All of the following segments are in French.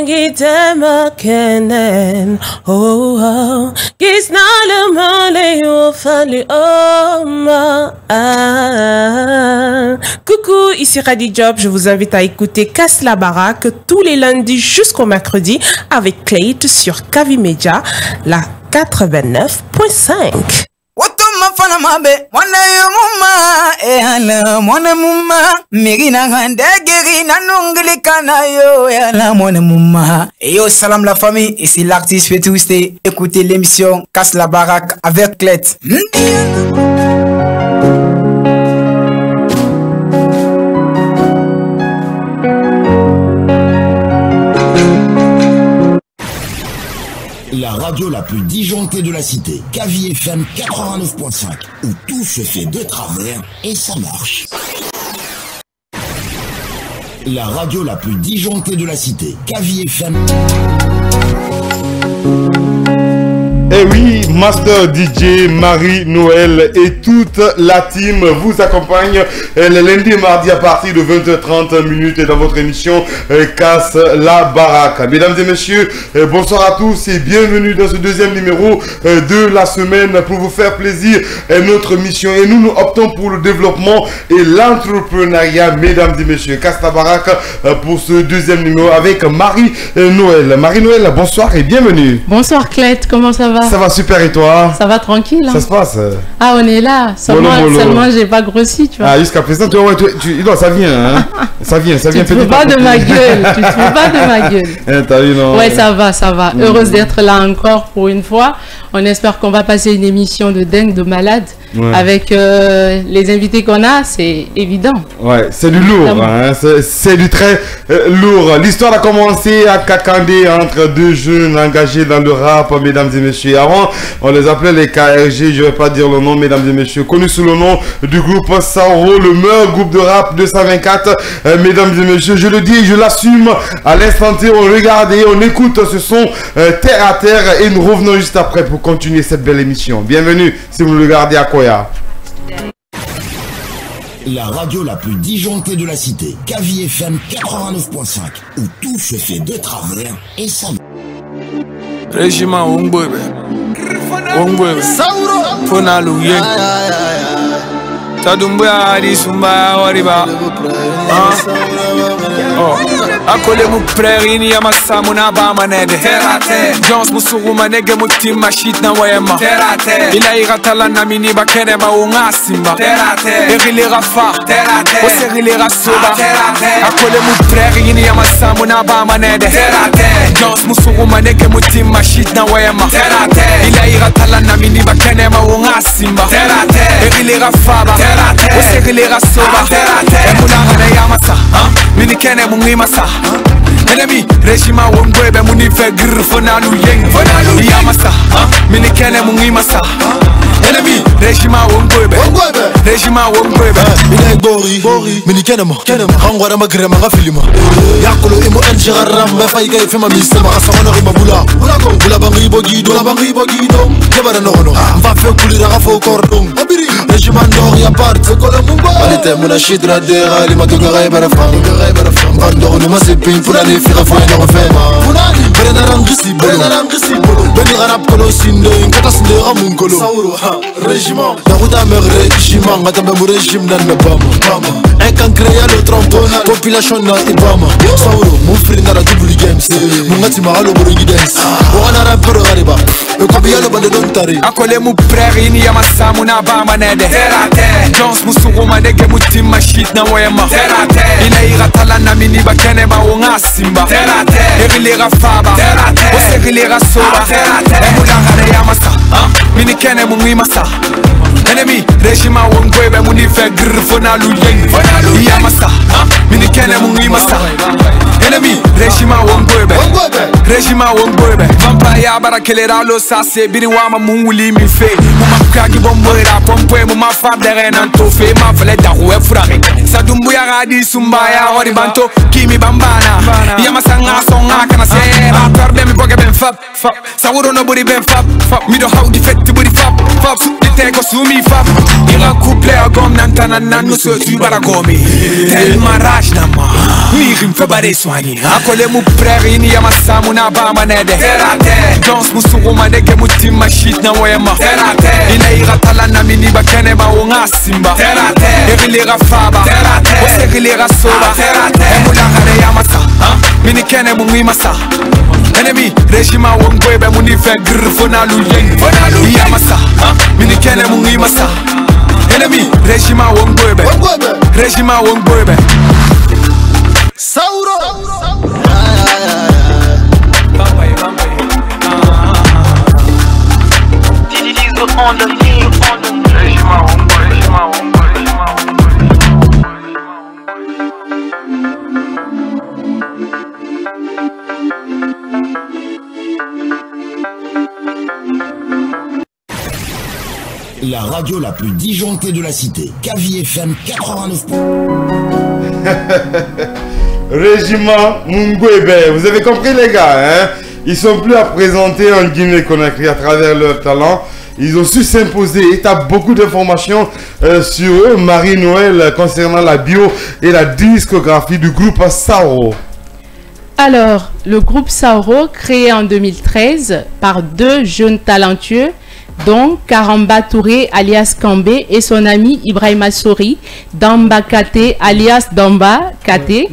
Gitema kenen oh oh Gisnale male yo fali oh ma Coucou, ici Radi Job, je vous invite à écouter Casse la baraque tous les lundis jusqu'au mercredi avec Clayt sur Kavi Media, la 89.5. Mafana mabe mwana yomuma ala mwana muma mirina ngandegeri nanunglikana yo ala mwana muma. Yo salam la famille, ici l'artiste fait twister. Écoutez l'émission Casse la baraque avec Clayt. La radio la plus disjonctée de la cité, Kavi FM 89.5, où tout se fait de travers et ça marche. La radio la plus disjonctée de la cité, Kavi FM. Eh oui, Master DJ, Marie-Noël et toute la team vous accompagnent le lundi et mardi à partir de 20h30 dans votre émission Casse la baraque. Mesdames et messieurs, bonsoir à tous et bienvenue dans ce deuxième numéro de la semaine pour vous faire plaisir. Notre mission et nous optons pour le développement et l'entrepreneuriat. Mesdames et messieurs, Casse la baraque pour ce deuxième numéro avec Marie-Noël. Marie-Noël, bonsoir et bienvenue. Bonsoir Clayt, comment ça va? Ça va super et toi? Ça va tranquille. Hein? Ça se passe? Ah, on est là. Seulement j'ai pas grossi, tu vois. Ah, jusqu'à présent, non, ça vient, hein. ça vient. Tu te fous pas de ma gueule. Tu te fous pas de ma gueule. T'as vu, non? Ouais, ça va. Heureuse d'être là encore pour une fois. On espère qu'on va passer une émission de dingue, de malade. Ouais. Avec les invités qu'on a, c'est évident. Ouais, c'est du lourd, hein, c'est du très lourd. L'histoire a commencé à Kakandé entre deux jeunes engagés dans le rap, mesdames et messieurs. Avant, on les appelait les KRG, je ne vais pas dire le nom, mesdames et messieurs. Connus sous le nom du groupe Sauro, le meilleur groupe de rap 224. Mesdames et messieurs, je le dis et je l'assume. À l'instant T, on regarde et on écoute ce son terre à terre et nous revenons juste après pour continuer cette belle émission. Bienvenue si vous le regardez à Koya. La radio la plus disjonctée de la cité, Kavi FM 89.5, où tout se fait de travers et ça. Régiment Ongbebe Sauro Fonaluye Tadumba Arisumba Wariba Akole mu prairie ya masamu na ba manede terate Jones musuru manege mutima shit na wayema terate ila iratala na mini bakere ba ungasimba terate egile rafa terate osegile rasoba terate akole mu prairie ya masamu na ba manede terate Jones musuru manege mutima shit na wayema terate ila iratala na mini bakere ba ungasimba terate egile rafa terate osegile rasoba terate emulanga ya masa mini kene mungimasa Enemy, Régiment Wongwebe, Munife Gr, Fonalu Yeng, Fonalu Yamasa, Minikene Mungimasa. Enemy, Régiment Wongwebe, Régiment Wongwebe. Ina Bori, Minikene Hangwara Magrema Filima. Yakolo Imo Enjeraram, Mafaiga Fema Misema, Asana Mabula, Bula Bangi Bogido, Kebara Nono, Mbafe Kulira Rafo Cordon, Régiment Doria Part, Colombo, Alete Muna Shidra Dera, Limatugare Barafan, Vandor, c'est ping pour aller faire un foyer de refaire. Benarangisi, Benarab Kolo Sindo, Katasinde Ramungolo, Régiment, Naruda Mer Régiment, Madame Régime dans le Bama. Un can créé le trempeau, population na Ibama. Sauro, mon frère n'a la double games. Mon gars, tu m'as le Borigi Dance. On a un peu de Rariba. Le Kabia le Bande d'Ontari. Akole mu prairie ni Yamasamu na Bama Nede. Terate, Jones Musuru Madege Mutima Shit na Wayama. Terate, Ina Iratala na Mini Bakene ba ungasimba. Terate, Egile Rafaba. Terate, Osegile Rasoba. Terate, Emulanga Yamasa. Mini Kene Mungimasa. Enemy, Régiment Wongwebe, Munife Gr, Fonalu Yeng, Fonalu Yamasa, Minikene Mungimasa. Enemy, Régiment Wongwebe, Régiment Wongwebe. Vampaya Barakelera lo sase, Biriwama Munguli mi fe. Muma Kagi Bomboira, Pompe, Muma Fabdere Nantofe, Ma Valeta Roué Frare. Sadumbuya Radi Sumbaya, Oribanto, Kimi Bambana. Yamasanga Songa Kanase, Perde mi Boge Benfa. fap fap. Sauro no body ben fap fap. Mi do how di fête body fap fap. Di tego sumi fap. Ira couple a gom nantana nanu so tu baragomi. Tel maraj nama. Mi rim fe bare soigni. Akole mu prairie ni yamasa mu na ba manede. Terate. Jones mu sunguma de ke mu timma shit na wema. Terate. Ina ira tala na mini bakene ba unga simba. Terate. Erilera faba. Terate. Oserilera soba. Terate. Emula gare yamasa. Mini kene mu masa. Enemy, Regima won't go back when you fed Fonalu Yamasa, Mini Kene Mungi Masa. Enemy, Regima won't go back. Regima won't go back. Sauro. La radio la plus disjonctée de la cité, Kavi FM 89. Régiment Mungwebe, vous avez compris les gars, hein? Ils sont plus à présenter en Guinée-Conakry à travers leur talent. Ils ont su s'imposer et tu as beaucoup d'informations sur eux, Marie-Noël, concernant la bio et la discographie du groupe Sauro. Alors, le groupe Sauro, créé en 2013 par deux jeunes talentueux, dont Karamba Touré alias Kambé et son ami Ibrahima Sori, Damba Kate alias Damba Kate.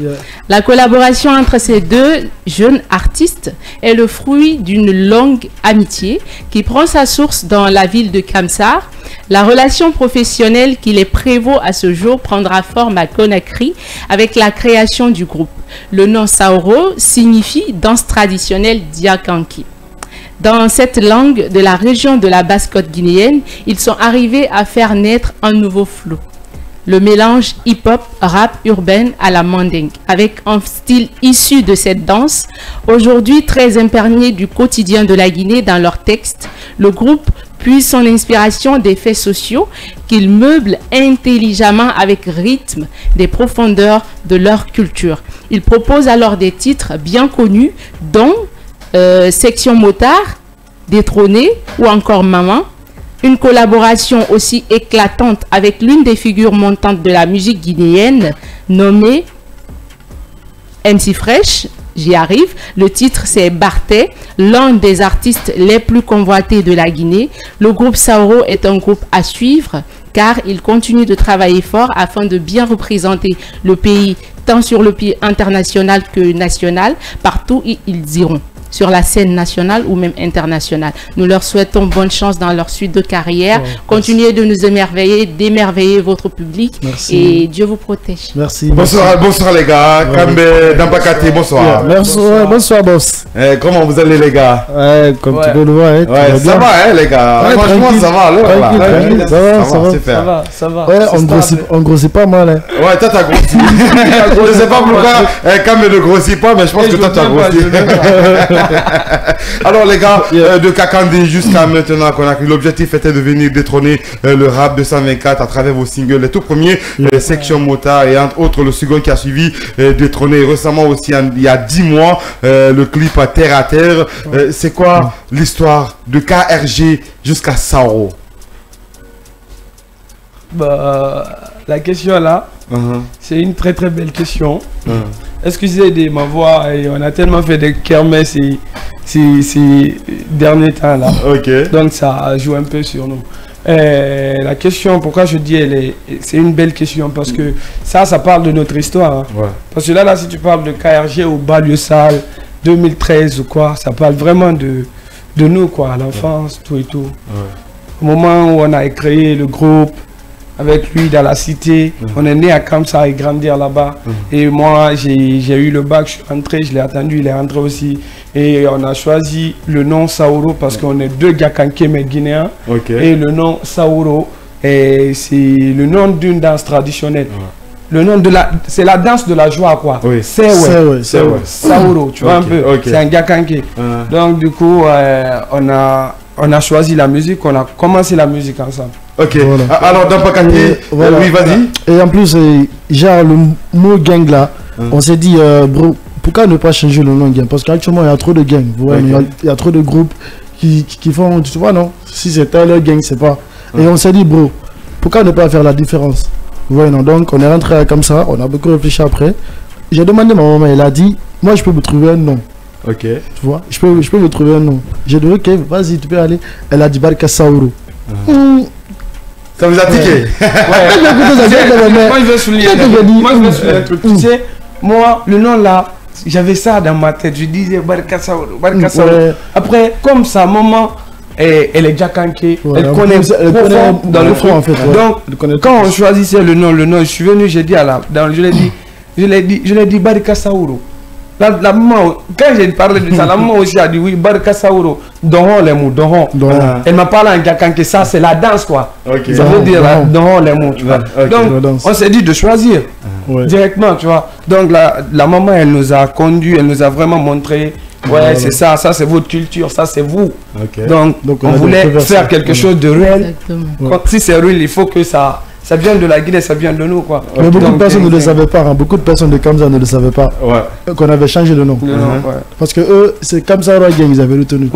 La collaboration entre ces deux jeunes artistes est le fruit d'une longue amitié qui prend sa source dans la ville de Kamsar. La relation professionnelle qui les prévaut à ce jour prendra forme à Conakry avec la création du groupe. Le nom Sauro signifie danse traditionnelle Diakanki. Dans cette langue de la région de la Basse-Côte guinéenne, ils sont arrivés à faire naître un nouveau flot. Le mélange hip-hop, rap urbain à la mandingue, avec un style issu de cette danse, aujourd'hui très imprégné du quotidien de la Guinée dans leurs textes. Le groupe puise son inspiration des faits sociaux qu'ils meublent intelligemment avec rythme des profondeurs de leur culture. Ils proposent alors des titres bien connus, dont Section Motard, Détrôné ou encore Maman. Une collaboration aussi éclatante avec l'une des figures montantes de la musique guinéenne nommée MC Fresh. J'y arrive. Le titre c'est Barté, l'un des artistes les plus convoités de la Guinée. Le groupe Sauro est un groupe à suivre car il continue de travailler fort afin de bien représenter le pays tant sur le pied international que national, partout où ils iront, sur la scène nationale ou même internationale. Nous leur souhaitons bonne chance dans leur suite de carrière. Continuez de nous émerveiller, d'émerveiller votre public. Merci. Et Dieu vous protège. Merci. Bonsoir, bonsoir les gars. Kambe Dambakati, bonsoir. Merci, bonsoir boss. Comment vous allez les gars? Comme tu peux le voir. Ouais, ça va hein, les gars. Franchement, ça va. Tranquille, ça va. Ouais, on grossit pas mal. Hein. Ouais, toi t'as grossi. Je sais pas pourquoi Kambe ne grossit pas, mais je pense que toi t'as grossi. Alors les gars, de Kakandi jusqu'à maintenant, l'objectif était de venir détrôner le rap 224 à travers vos singles. Les tout premiers, Section Mota et entre autres le second qui a suivi, détrôné récemment aussi il y a 10 mois, le clip Terre à Terre. C'est quoi l'histoire de KRG jusqu'à Sauro? La question là, c'est une très très belle question. Excusez de ma voix, et on a tellement fait des kermesses ces derniers temps là. Donc ça joue un peu sur nous. La question, pourquoi je dis c'est une belle question, parce que ça parle de notre histoire. Hein. Parce que là, si tu parles de KRG ou Banlieue Sale 2013 ou quoi, ça parle vraiment de nous quoi, à l'enfance, tout et tout. Au moment où on a créé le groupe, avec lui dans la cité, on est né à Kamsa et grandir là-bas. Et moi, j'ai eu le bac, je suis rentré, je l'ai attendu, il est rentré aussi. Et on a choisi le nom Sauro parce qu'on est deux Gakanké mais guinéens. Et le nom Sauro, c'est le nom d'une danse traditionnelle. Le nom de c'est la danse de la joie quoi. C'est Sauro, tu vois un peu. C'est un Gakanké. Donc du coup, on a choisi la musique, on a commencé la musique ensemble. Voilà. Alors dans Pakati, oui vas-y. Et en plus, genre le mot gang là, on s'est dit pourquoi ne pas changer le nom gang? Parce qu'actuellement, il y a trop de gangs. Il y a trop de groupes qui font, tu vois, non? Si c'était leur gang, c'est pas. Et on s'est dit, bro, pourquoi ne pas faire la différence? Vous voyez, non? Donc, on est rentré comme ça, on a beaucoup réfléchi après. J'ai demandé à ma maman, elle a dit, moi, je peux vous trouver un nom. Ok. Tu vois, je peux vous trouver un nom. J'ai dit, ok, vas-y, tu peux aller. Elle a dit, Barka Saouro. Ça vous a tiqué? Moi, je veux souligner un truc. Tu sais, moi, le nom là, j'avais ça dans ma tête. Je disais Barka Saouro. Après, comme sa maman, elle est déjà cankée. Elle connaît dans le front en fait. Donc, quand on choisissait le nom, je suis venu, j'ai dit à la. Je l'ai dit Barka Saouro. La maman, quand j'ai parlé de ça, la maman aussi a dit oui, Barka Saouro, Doron les mots, Doron. Elle m'a parlé en gakan que ça, c'est la danse quoi. Okay. Ça veut dire Doron les mots, tu vois. Okay. Donc, on s'est dit de choisir directement, tu vois. Donc, la maman, elle nous a conduit, elle nous a vraiment montré, ouais, c'est ça c'est votre culture, ça, c'est vous. Okay. Donc on voulait faire quelque chose de réel. Si c'est réel, il faut que ça vient de la Guinée, ça vient de nous quoi. Mais beaucoup de personnes ne le savaient pas, hein. Beaucoup de personnes de Kamsa ne le savaient pas. Qu'on avait changé le nom. Parce que eux, c'est Kamsa Roy Gang, ils avaient retenu.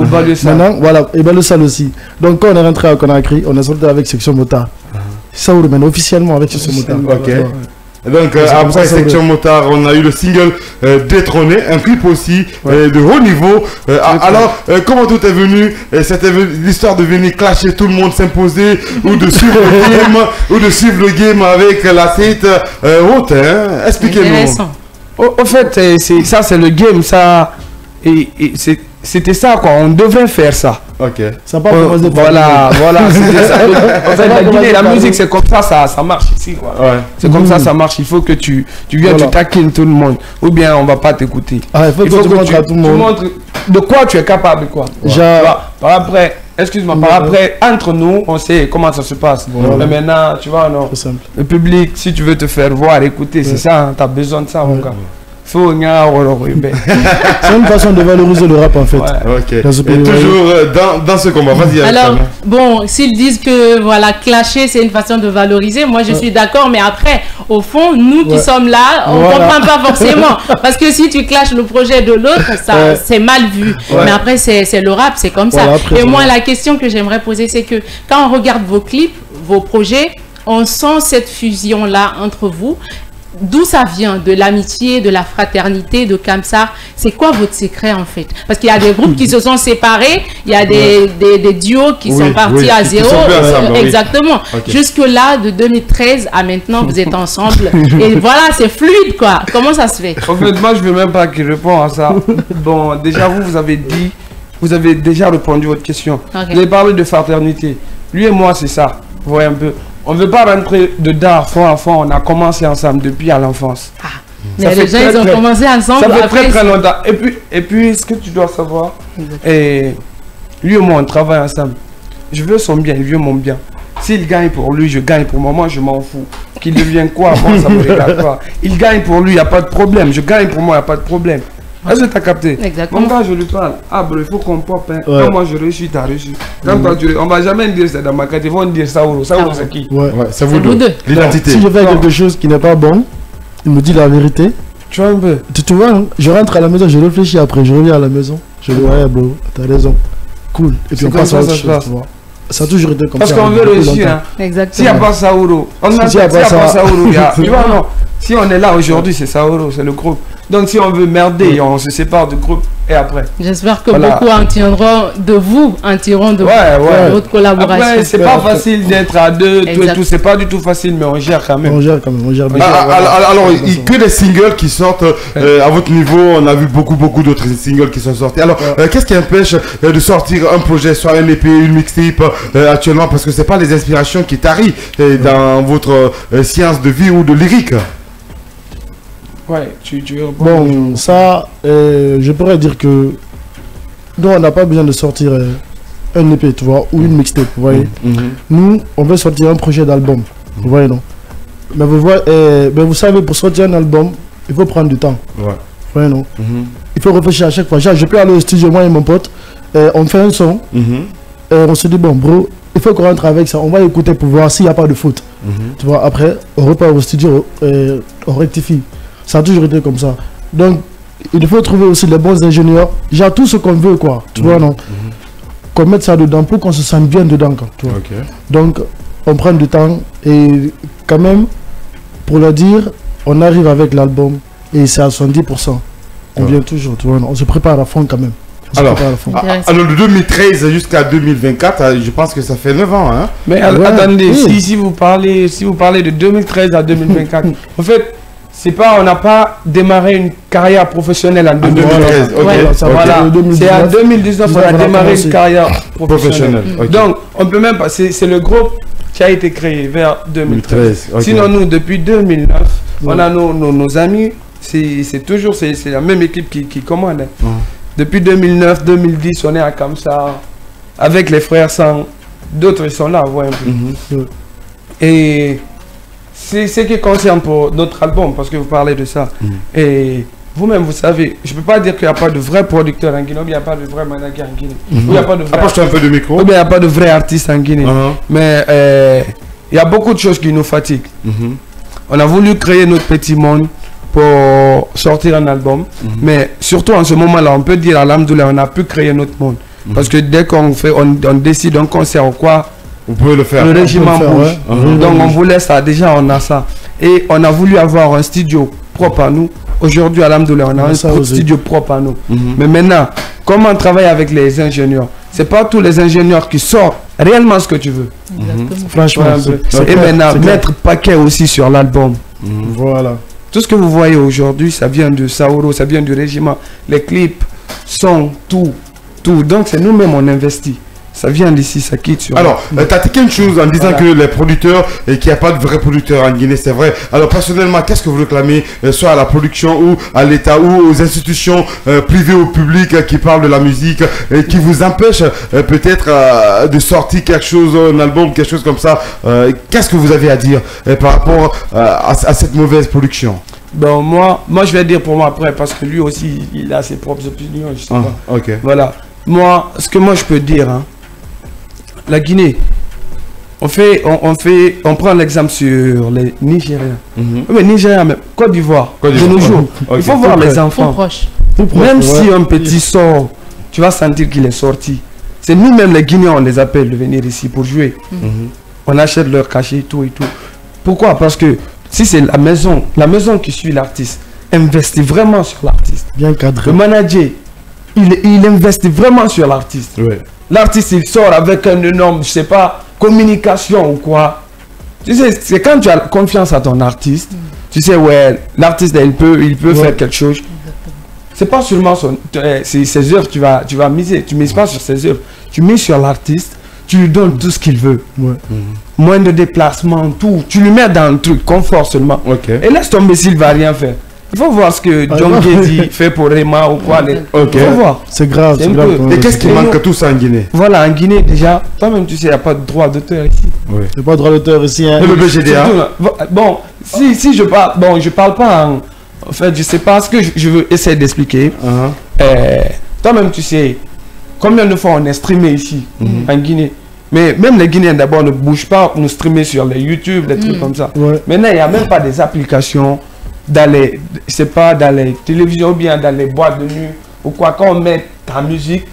Maintenant, voilà, et Balosal aussi. Donc quand on est rentré à Conakry, on est sorti avec Section Motard. Ça vous remène officiellement avec Section Motard. Ok. Donc après Section Motard, on a eu le single Détrôné, un clip aussi de haut niveau. Alors comment tout est venu? C'était l'histoire de venir clasher tout le monde, s'imposer ou de suivre le game avec la tête haute. Expliquez-nous. En fait, c'est le game, ça. C'était ça quoi, on devrait faire ça. Ok. Ça part voilà, c'était ça. En fait, la Guinée, la musique, c'est comme ça marche ici quoi. C'est comme ça marche. Il faut que tu viens, tu taquines tout le monde. Ou bien on va pas t'écouter. Il faut que tu montres à tout le monde. Tu montres de quoi tu es capable quoi. Par après, entre nous, on sait comment ça se passe. Mais maintenant, tu vois, non. Le public, si tu veux te faire voir, écouter, c'est ça, tu as besoin de ça mon gars. C'est une façon de valoriser le rap en fait. Et toujours dans ce combat. Vas-y. Alors, bon, s'ils disent que voilà, clasher c'est une façon de valoriser, moi je suis d'accord, mais après, au fond, nous qui sommes là, on ne comprend pas forcément. Parce que si tu clashes le projet de l'autre, c'est mal vu. Mais après, c'est le rap, c'est comme ça. Et moi, la question que j'aimerais poser, c'est que quand on regarde vos clips, vos projets, on sent cette fusion-là entre vous. D'où ça vient? De l'amitié, de la fraternité, de Kamsa? C'est quoi votre secret en fait? Parce qu'il y a des groupes qui se sont séparés, il y a des duos qui sont partis à zéro. Exactement. Jusque-là, de 2013 à maintenant, vous êtes ensemble. Et voilà, c'est fluide quoi. Comment ça se fait? En fait, moi je ne veux même pas qu'il réponde à ça. Bon, déjà vous avez déjà répondu à votre question. Vous avez parlé de fraternité. Lui et moi, c'est ça. Vous voyez un peu. On ne veut pas rentrer dedans à fond, on a commencé ensemble depuis à l'enfance. Mais les gens, ils ont commencé ensemble. Ça fait très longtemps. Et puis, ce que tu dois savoir, lui et moi, on travaille ensemble. Je veux son bien, il veut mon bien. S'il gagne pour lui, je gagne pour moi. Moi, je m'en fous. Qu'il devienne quoi, moi, ça me regarde pas. Il gagne pour lui, il n'y a pas de problème. Je gagne pour moi, il n'y a pas de problème. Est-ce que tu as capté? Exactement. Mon gars, je lui parle. Ah, bro, il faut qu'on pop. Hein. Quand moi je réussis, tu as réussi. Quand toi, on va jamais dire ça dans ma carte. Ils vont dire Saouro. Saouro, c'est qui? C'est vous deux. L'identité. Si je fais quelque chose qui n'est pas bon, il me dit la vérité. Tu vois un peu. Tu vois, hein? Je rentre à la maison, je réfléchis après, je reviens à la maison. Je dis, ouais, bro, t'as raison. Cool. Et puis on passe à autre chose. Ça a toujours été comme ça. Parce qu'on veut réussir. Hein. Exactement. S'il n'y a pas Saouro, s'il n'y a pas Saouro, tu vois, non. Si on est là aujourd'hui, c'est Saouro, c'est le groupe. Donc si on veut merder, on se sépare du groupe et après. J'espère que beaucoup en tireront de vous, votre collaboration. Après, c'est pas facile d'être à deux, tout et tout. C'est pas du tout facile, mais on gère quand même. On gère bien. Alors, que des singles qui sortent à votre niveau. On a vu beaucoup d'autres singles qui sont sortis. Alors, qu'est-ce qui empêche de sortir un projet, soit un EP, une mixtape actuellement? Parce que c'est pas les inspirations qui t'arrivent dans votre science de vie ou de lyrique. Bon, ça, je pourrais dire que nous, on n'a pas besoin de sortir un EP, tu vois, ou une mixtape, vous voyez. Nous, on veut sortir un projet d'album, vous voyez, non? Mais vous savez, pour sortir un album, il faut prendre du temps. Vous voyez, non? Il faut réfléchir à chaque fois. Je peux aller au studio, moi et mon pote, on fait un son, et on se dit, bon, bro, il faut qu'on rentre avec ça, on va écouter pour voir s'il n'y a pas de faute. Tu vois, après, on repart au studio, on rectifie. Ça a toujours été comme ça. Donc, il faut trouver aussi les bons ingénieurs. Genre tout ce qu'on veut, quoi. Tu vois, non? Qu'on mette ça dedans pour qu'on se sente bien dedans, quoi, tu vois. Donc, on prend du temps et quand même, pour le dire, on arrive avec l'album et c'est à 70%. On vient toujours, tu vois, on se prépare à fond quand même. Alors, de 2013 jusqu'à 2024, je pense que ça fait 9 ans. Hein? Mais attendez, si vous parlez de 2013 à 2024, en fait, c'est pas, on n'a pas démarré une carrière professionnelle en 2013. C'est en 2019 qu'on a démarré une carrière professionnelle. Donc, on peut même pas, c'est le groupe qui a été créé vers 2013. Sinon, nous, depuis 2009, on a nos amis, c'est toujours la même équipe qui commande. Depuis 2009, 2010, on est à Kamsa avec les frères Sang. D'autres, ils sont là, vous voyez un peu. Et c'est ce qui concerne pour notre album, parce que vous parlez de ça. Et vous-même, vous savez, je ne peux pas dire qu'il n'y a pas de vrai producteur en Guinée, ou il n'y a pas de vrai manager en Guinée. Ou il n'y a pas de vrai approche-toi un peu du micro. Ou bien il n'y a pas de vrai artiste en Guinée. Mais il y a beaucoup de choses qui nous fatiguent. On a voulu créer notre petit monde pour sortir un album, mais surtout en ce moment-là, on peut dire alhamdoulilah, on a pu créer notre monde. Parce que dès qu'on fait, on décide un concert ou quoi, vous pouvez le faire. Le régiment bouge. Donc on voulait ça, déjà on a ça. Et on a voulu avoir un studio propre à nous. Aujourd'hui, alhamdoulilah, on a un studio propre à nous. Mais maintenant, comment on travaille avec les ingénieurs? C'est pas tous les ingénieurs qui sortent réellement ce que tu veux. Franchement. Et maintenant, mettre paquet aussi sur l'album. Voilà. Tout ce que vous voyez aujourd'hui, ça vient de Saoro, ça vient du régiment. Les clips, sont tout. Donc c'est nous-mêmes on investit. Ça vient d'ici, ça quitte sur... Alors, tu as dit quelque chose en disant que les producteurs, et qu'il n'y a pas de vrais producteurs en Guinée, c'est vrai. Alors, personnellement, qu'est-ce que vous réclamez, soit à la production ou à l'État ou aux institutions privées ou publiques qui parlent de la musique et qui vous empêchent peut-être de sortir quelque chose, un album, quelque chose comme ça. Qu'est-ce que vous avez à dire par rapport à cette mauvaise production? Bon, moi, je vais dire pour moi après, parce que lui aussi, il a ses propres opinions, je sais pas. Voilà. Moi, ce que moi je peux dire, hein, la Guinée, on prend l'exemple sur les Nigériens. Mais Nigériens, même Côte d'Ivoire, de nos jours, il faut voir les enfants. Même si un petit sort, tu vas sentir qu'il est sorti. C'est nous-mêmes les Guinéens, on les appelle de venir ici pour jouer. On achète leur cachet, tout et tout. Pourquoi? Parce que si c'est la maison qui suit l'artiste, investit vraiment sur l'artiste. Bien cadré. Le manager, il investit vraiment sur l'artiste. L'artiste, il sort avec un énorme, je sais pas, communication ou quoi. Tu sais, c'est quand tu as confiance à ton artiste, tu sais, ouais, l'artiste, il peut faire quelque chose. C'est pas seulement ses œuvres, tu vas miser. Tu mises pas sur ses œuvres. Tu mises sur l'artiste, tu lui donnes tout ce qu'il veut. Moins de déplacement, tout. Tu lui mets dans le truc, confort seulement. Et laisse tomber s'il va rien faire. Il faut voir ce que John Geddy fait pour Rema ou quoi. Il faut voir. C'est grave. Et qu'est-ce qui manque tout ça en Guinée? Voilà, en Guinée déjà, toi-même tu sais, il n'y a pas de droit d'auteur ici. Il n'y a pas de droit d'auteur ici. Hein. Et le BGDA? Bon, si je parle, bon, je parle pas en fait, je sais pas ce que je veux essayer d'expliquer. Toi-même tu sais, combien de fois on est streamé ici, en Guinée. Mais même les Guinéens d'abord ne bougent pas pour nous streamer sur les YouTube, des trucs comme ça. Maintenant, il n'y a même pas des applications dans les, dans les télévisions ou bien dans les boîtes de nuit ou quoi, quand on met ta musique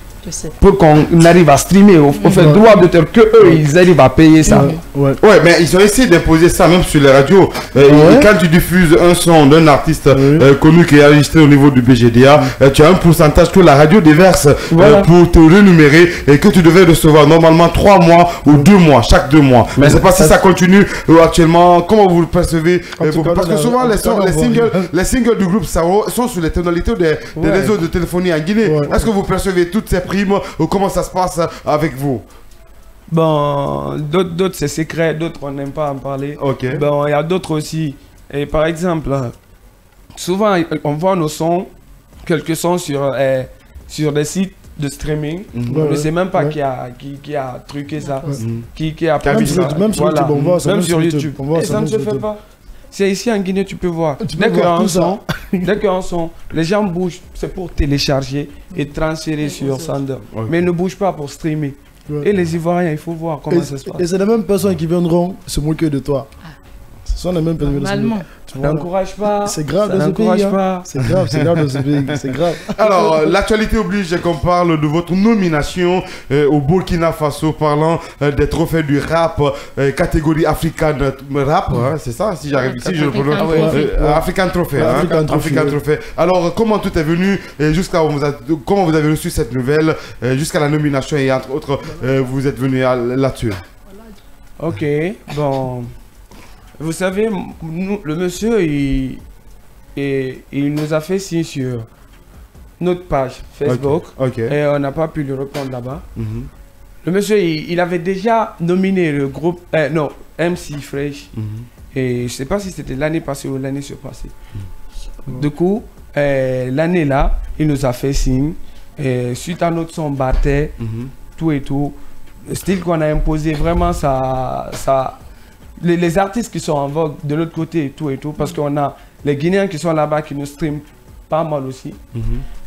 pour qu'on arrive à streamer, on fait droit d'auteur que eux ils arrivent à payer ça. Mais ils ont essayé d'imposer ça même sur les radios. Quand tu diffuses un son d'un artiste connu qui est enregistré au niveau du BGDA, tu as un pourcentage que la radio déverse pour te rémunérer et que tu devais recevoir normalement 3 mois ou 2 mois, chaque 2 mois. Mais je ne sais pas si ça continue actuellement. Comment vous le percevez? Parce que souvent les singles du groupe Saoro sont sur les tonalités des réseaux de téléphonie en Guinée. Est-ce que vous percevez toutes ces primes ou comment ça se passe avec vous? Bon, d'autres c'est secret, d'autres on n'aime pas en parler. Bon, il y a d'autres aussi. Et par exemple, souvent on voit nos sons, quelques sons sur des sites de streaming. On ne sait même pas qui a truqué ça, qui a même sur YouTube, on voit ça. Même sur YouTube. Et ça ne se fait pas. C'est ici en Guinée, tu peux voir. Dès qu'il y a un son, les gens bougent, c'est pour télécharger et transférer sur Sander. Mais ils ne bougent pas pour streamer. Et les Ivoiriens, il faut voir comment ça se passe. Et c'est les mêmes personnes qui viendront se moquer de toi. Ce sont les mêmes pays. Tu n'encourages pas. C'est grave dans ce pays. C'est grave dans ce pays. C'est grave. Alors, l'actualité oblige qu'on parle de votre nomination au Burkina Faso, parlant des trophées du rap, catégorie African Rap, hein, c'est ça, si j'arrive ici, je le prononce. African Trophy. African Trophy. Alors, comment tout est venu, comment vous avez reçu cette nouvelle, jusqu'à la nomination et entre autres, vous êtes venu là-dessus. Ok, bon. Vous savez, le monsieur, il nous a fait signe sur notre page Facebook. Et on n'a pas pu le reprendre là-bas. Le monsieur, il avait déjà nominé le groupe, MC Fresh. Et je ne sais pas si c'était l'année passée ou l'année surpassée. Du coup, l'année là, il nous a fait signe. Et suite à notre son Barté, tout et tout, le style qu'on a imposé, vraiment, les artistes qui sont en vogue de l'autre côté, tout et tout, parce qu'on a les Guinéens qui sont là-bas qui nous streament pas mal aussi.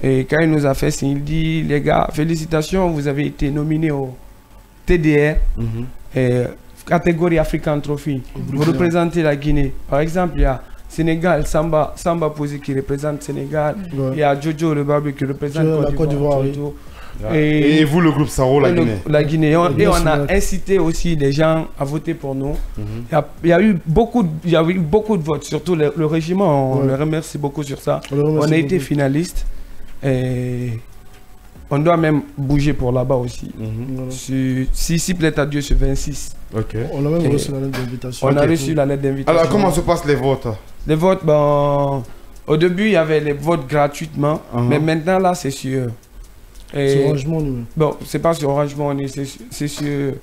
Et quand il nous a fait signe, il dit, les gars, félicitations, vous avez été nominés au TDR, catégorie African Trophy. Vous représentez la Guinée. Par exemple, il y a Sénégal, Samba Posé qui représente Sénégal. Il y a Jojo le Babé qui représente Côte d'Ivoire. Et vous, le groupe Saro, la Guinée. La Guinée. Et on a incité aussi les gens à voter pour nous. Il y a eu beaucoup de votes, surtout le régiment. On le remercie beaucoup sur ça. On a été finaliste. Et on doit même bouger pour là-bas aussi. Si plaît à Dieu, sur 26. On a même reçu la lettre d'invitation. On a reçu la lettre d'invitation. Alors, comment se passent les votes? Les votes, au début, il y avait les votes gratuitement. Mais maintenant, là, c'est sur... Sur Orange Money. Bon, c'est pas sur Orange Money, c'est sur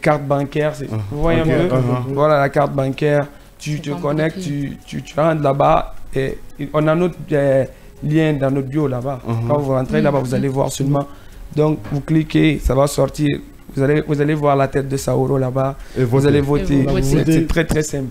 carte bancaire. Vous voyez un peu? Voilà la carte bancaire. Tu te connectes, tu rentres là-bas. Et on a notre lien dans notre bio là-bas. Quand vous rentrez là-bas, vous allez voir seulement. Donc, vous cliquez, ça va sortir. Vous allez voir la tête de Saoro là-bas. Vous allez voter. C'est très très simple.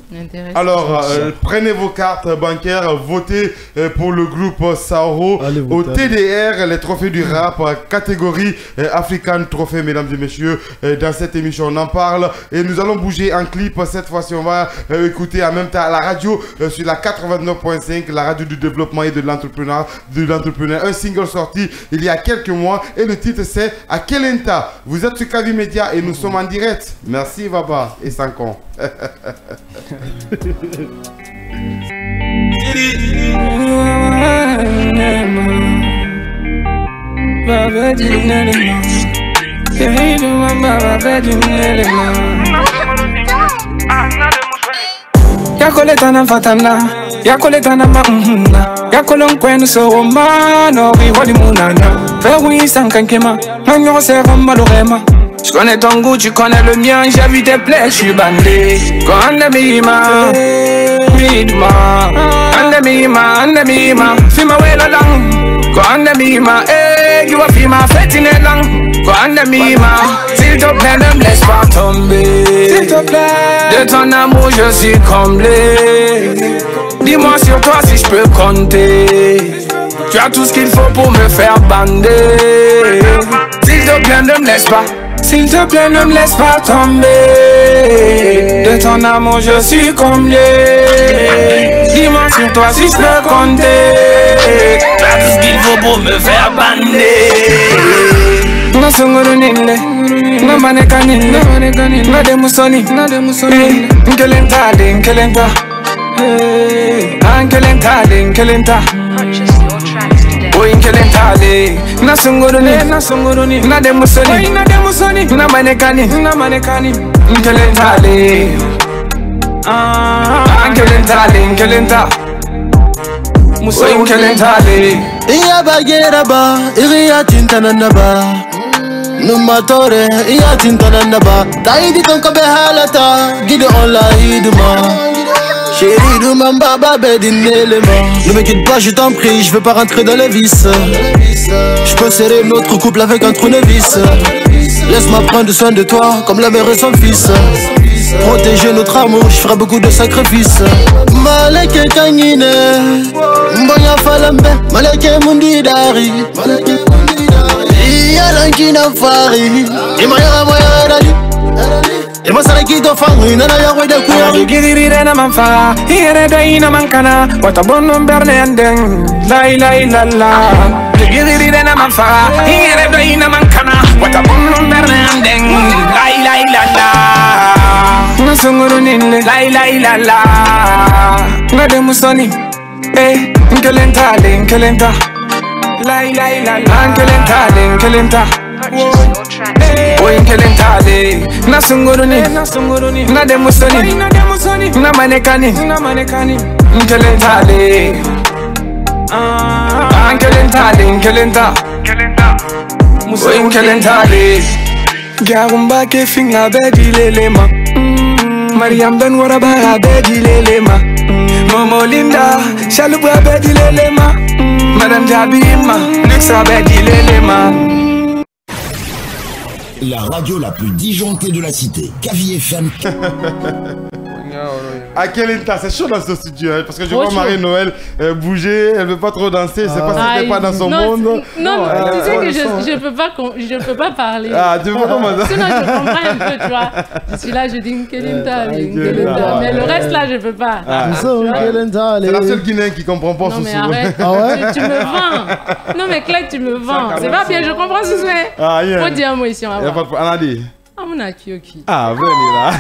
Alors, prenez vos cartes bancaires, votez pour le groupe Saoro au TDR, les trophées du rap, catégorie African Trophy, mesdames et messieurs. Dans cette émission, on en parle. Et nous allons bouger en clip. Cette fois-ci, on va écouter en même temps la radio sur la 89.5, la radio du développement et de l'entrepreneur. Un single sorti il y a quelques mois. Et le titre, c'est Akelenta. Vous êtes sur Kavi Média et nous sommes en direct. Merci Baba et Sanko. Yakoletana fatana, yakoletana mahuna, yakolon kwenu so romano, wali munana, ferwi sankankema, manyo se romalorema. Je connais ton goût, tu connais le mien, j'ai vu tes plaies, je suis bandé. Kandemima, midma, andemima, fima wela lang. Kandemima, you a fima fetine lang. Kandemima, s'il te plaît, ne me laisse pas tomber. S'il te plaît, de ton amour je suis comblé. Dis-moi sur toi si je peux compter. Tu as tout ce qu'il faut pour me faire bander. S'il te plaît, ne me laisse pas. S'il te plaît, ne me laisse pas tomber. De ton amour, je suis comblé. Dis-moi sur toi si je peux compter. Tu as tout ce qu'il faut pour me faire bander. Na songoro ninde, na maneka ninde, na demusoni, nkelenta, nkelenta, nkelenta. Boy nkelentale, na songoroni, na demusoni, na manekani, nkelentale, nkelenta, muso nkelentale. Iya bagera iriya tintananaba, numatore iya tintananaba. Taidi tonkabe halata, gide online demain. Chérie de ma baba ne me quitte pas je t'en prie, je veux pas rentrer dans les vices. Je peux serrer notre couple avec un tournevis. Laisse-moi prendre soin de toi comme la mère et son fils. Protéger notre amour, je ferai beaucoup de sacrifices. Maleke kangine, mbonya falambe, maleke mundidari. Iya lankina fari, imaya moya dali. E masala kito fangu nana ya wede kuya. Digiri na manfa, here da ina mankana, wata bonon bernenden. La la la. Digiri na manfa, here da ina mankana, wata bonon bernenden. La la. Nasunguru nile, la la. Ngade musoni, nkelenta. La, nkelenta. Oye nkelentale, nasunguruni, na demusoni, na manekani, nkelentale. Nkelenta. Oye nkelentale. Garumba ke finga bedi lelema. Mariam ben waraba bedi lelema. Momo Linda, Shaluba bedi lelema. Madame Jabima, Luxa bedi lelema. La radio la plus disjonctée de la cité, Kavi FM. À quel état? C'est chaud dans ce studio, hein, parce que je vois Marie-Noël bouger, elle veut pas trop danser, c'est pas si elle n'est pas dans son monde. Non, tu sais que je peux pas parler. Ah, tu vois comment ça? Sinon je comprends un peu, tu vois. Je suis là, je dis Nkelenta, mais le reste là, je peux pas. C'est la seule Guinéenne qui comprend pas ce son. Non mais arrête, tu me vends. Non mais Claire, tu me vends. C'est pas bien, je comprends ce souhait. Faut dire un mot ici, on va voir. Anadi. Ah, mon Akioki. Ah, venez là.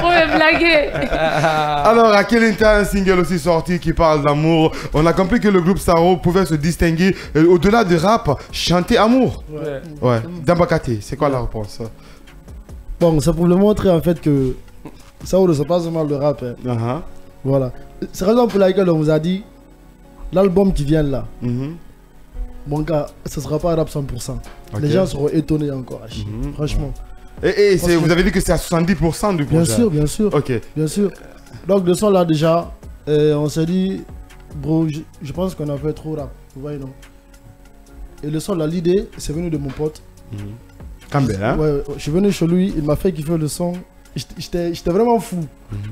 On va blaguer. Alors, à quel état un single aussi sorti qui parle d'amour? On a compris que le groupe Sao pouvait se distinguer au-delà du rap, chanter amour. Ouais. Dambakate, c'est quoi la réponse? Bon, c'est pour le montrer en fait que Sao ne sait pas seulement le rap. Hein. Voilà. C'est la raison pour laquelle on vous a dit l'album qui vient là. Mon gars, ce sera pas rap 100%. Okay. Les gens seront étonnés encore, franchement. Et vous avez dit que c'est à 70% du projet? Bien sûr. Ok. Bien sûr. Donc, de son là déjà, on s'est dit, bro, je pense qu'on a fait trop rap. Vous voyez, non? Et le son là, l'idée, c'est venu de mon pote. Campbell, hein? Ouais, je suis venu chez lui, il m'a fait kiffer le son. J'étais vraiment fou.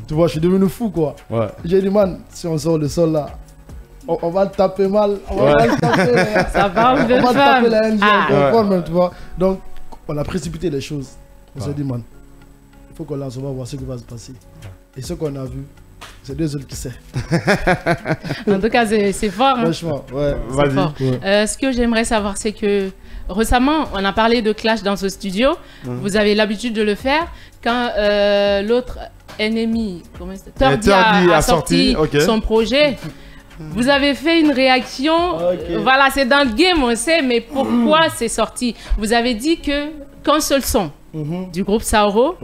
Tu vois, je suis devenu fou, quoi. Ouais. J'ai dit, man, si on sort le son là, on va le taper mal, on va le taper. Ça va, on va le taper la NG, tu vois. Donc, on a précipité les choses. On s'est dit, man, il faut qu'on lance, on va voir ce qui va se passer. Et ce qu'on a vu, c'est deux autres qui savent. En tout cas, c'est fort. Hein. Franchement, ouais. Vas-y. Ce que j'aimerais savoir, c'est que récemment, on a parlé de clash dans ce studio. Vous avez l'habitude de le faire. Quand l'autre ennemi, Tordi a sorti son projet. Vous avez fait une réaction, voilà, c'est dans le game, on sait, mais pourquoi c'est sorti? Vous avez dit qu'un seul son du groupe Sao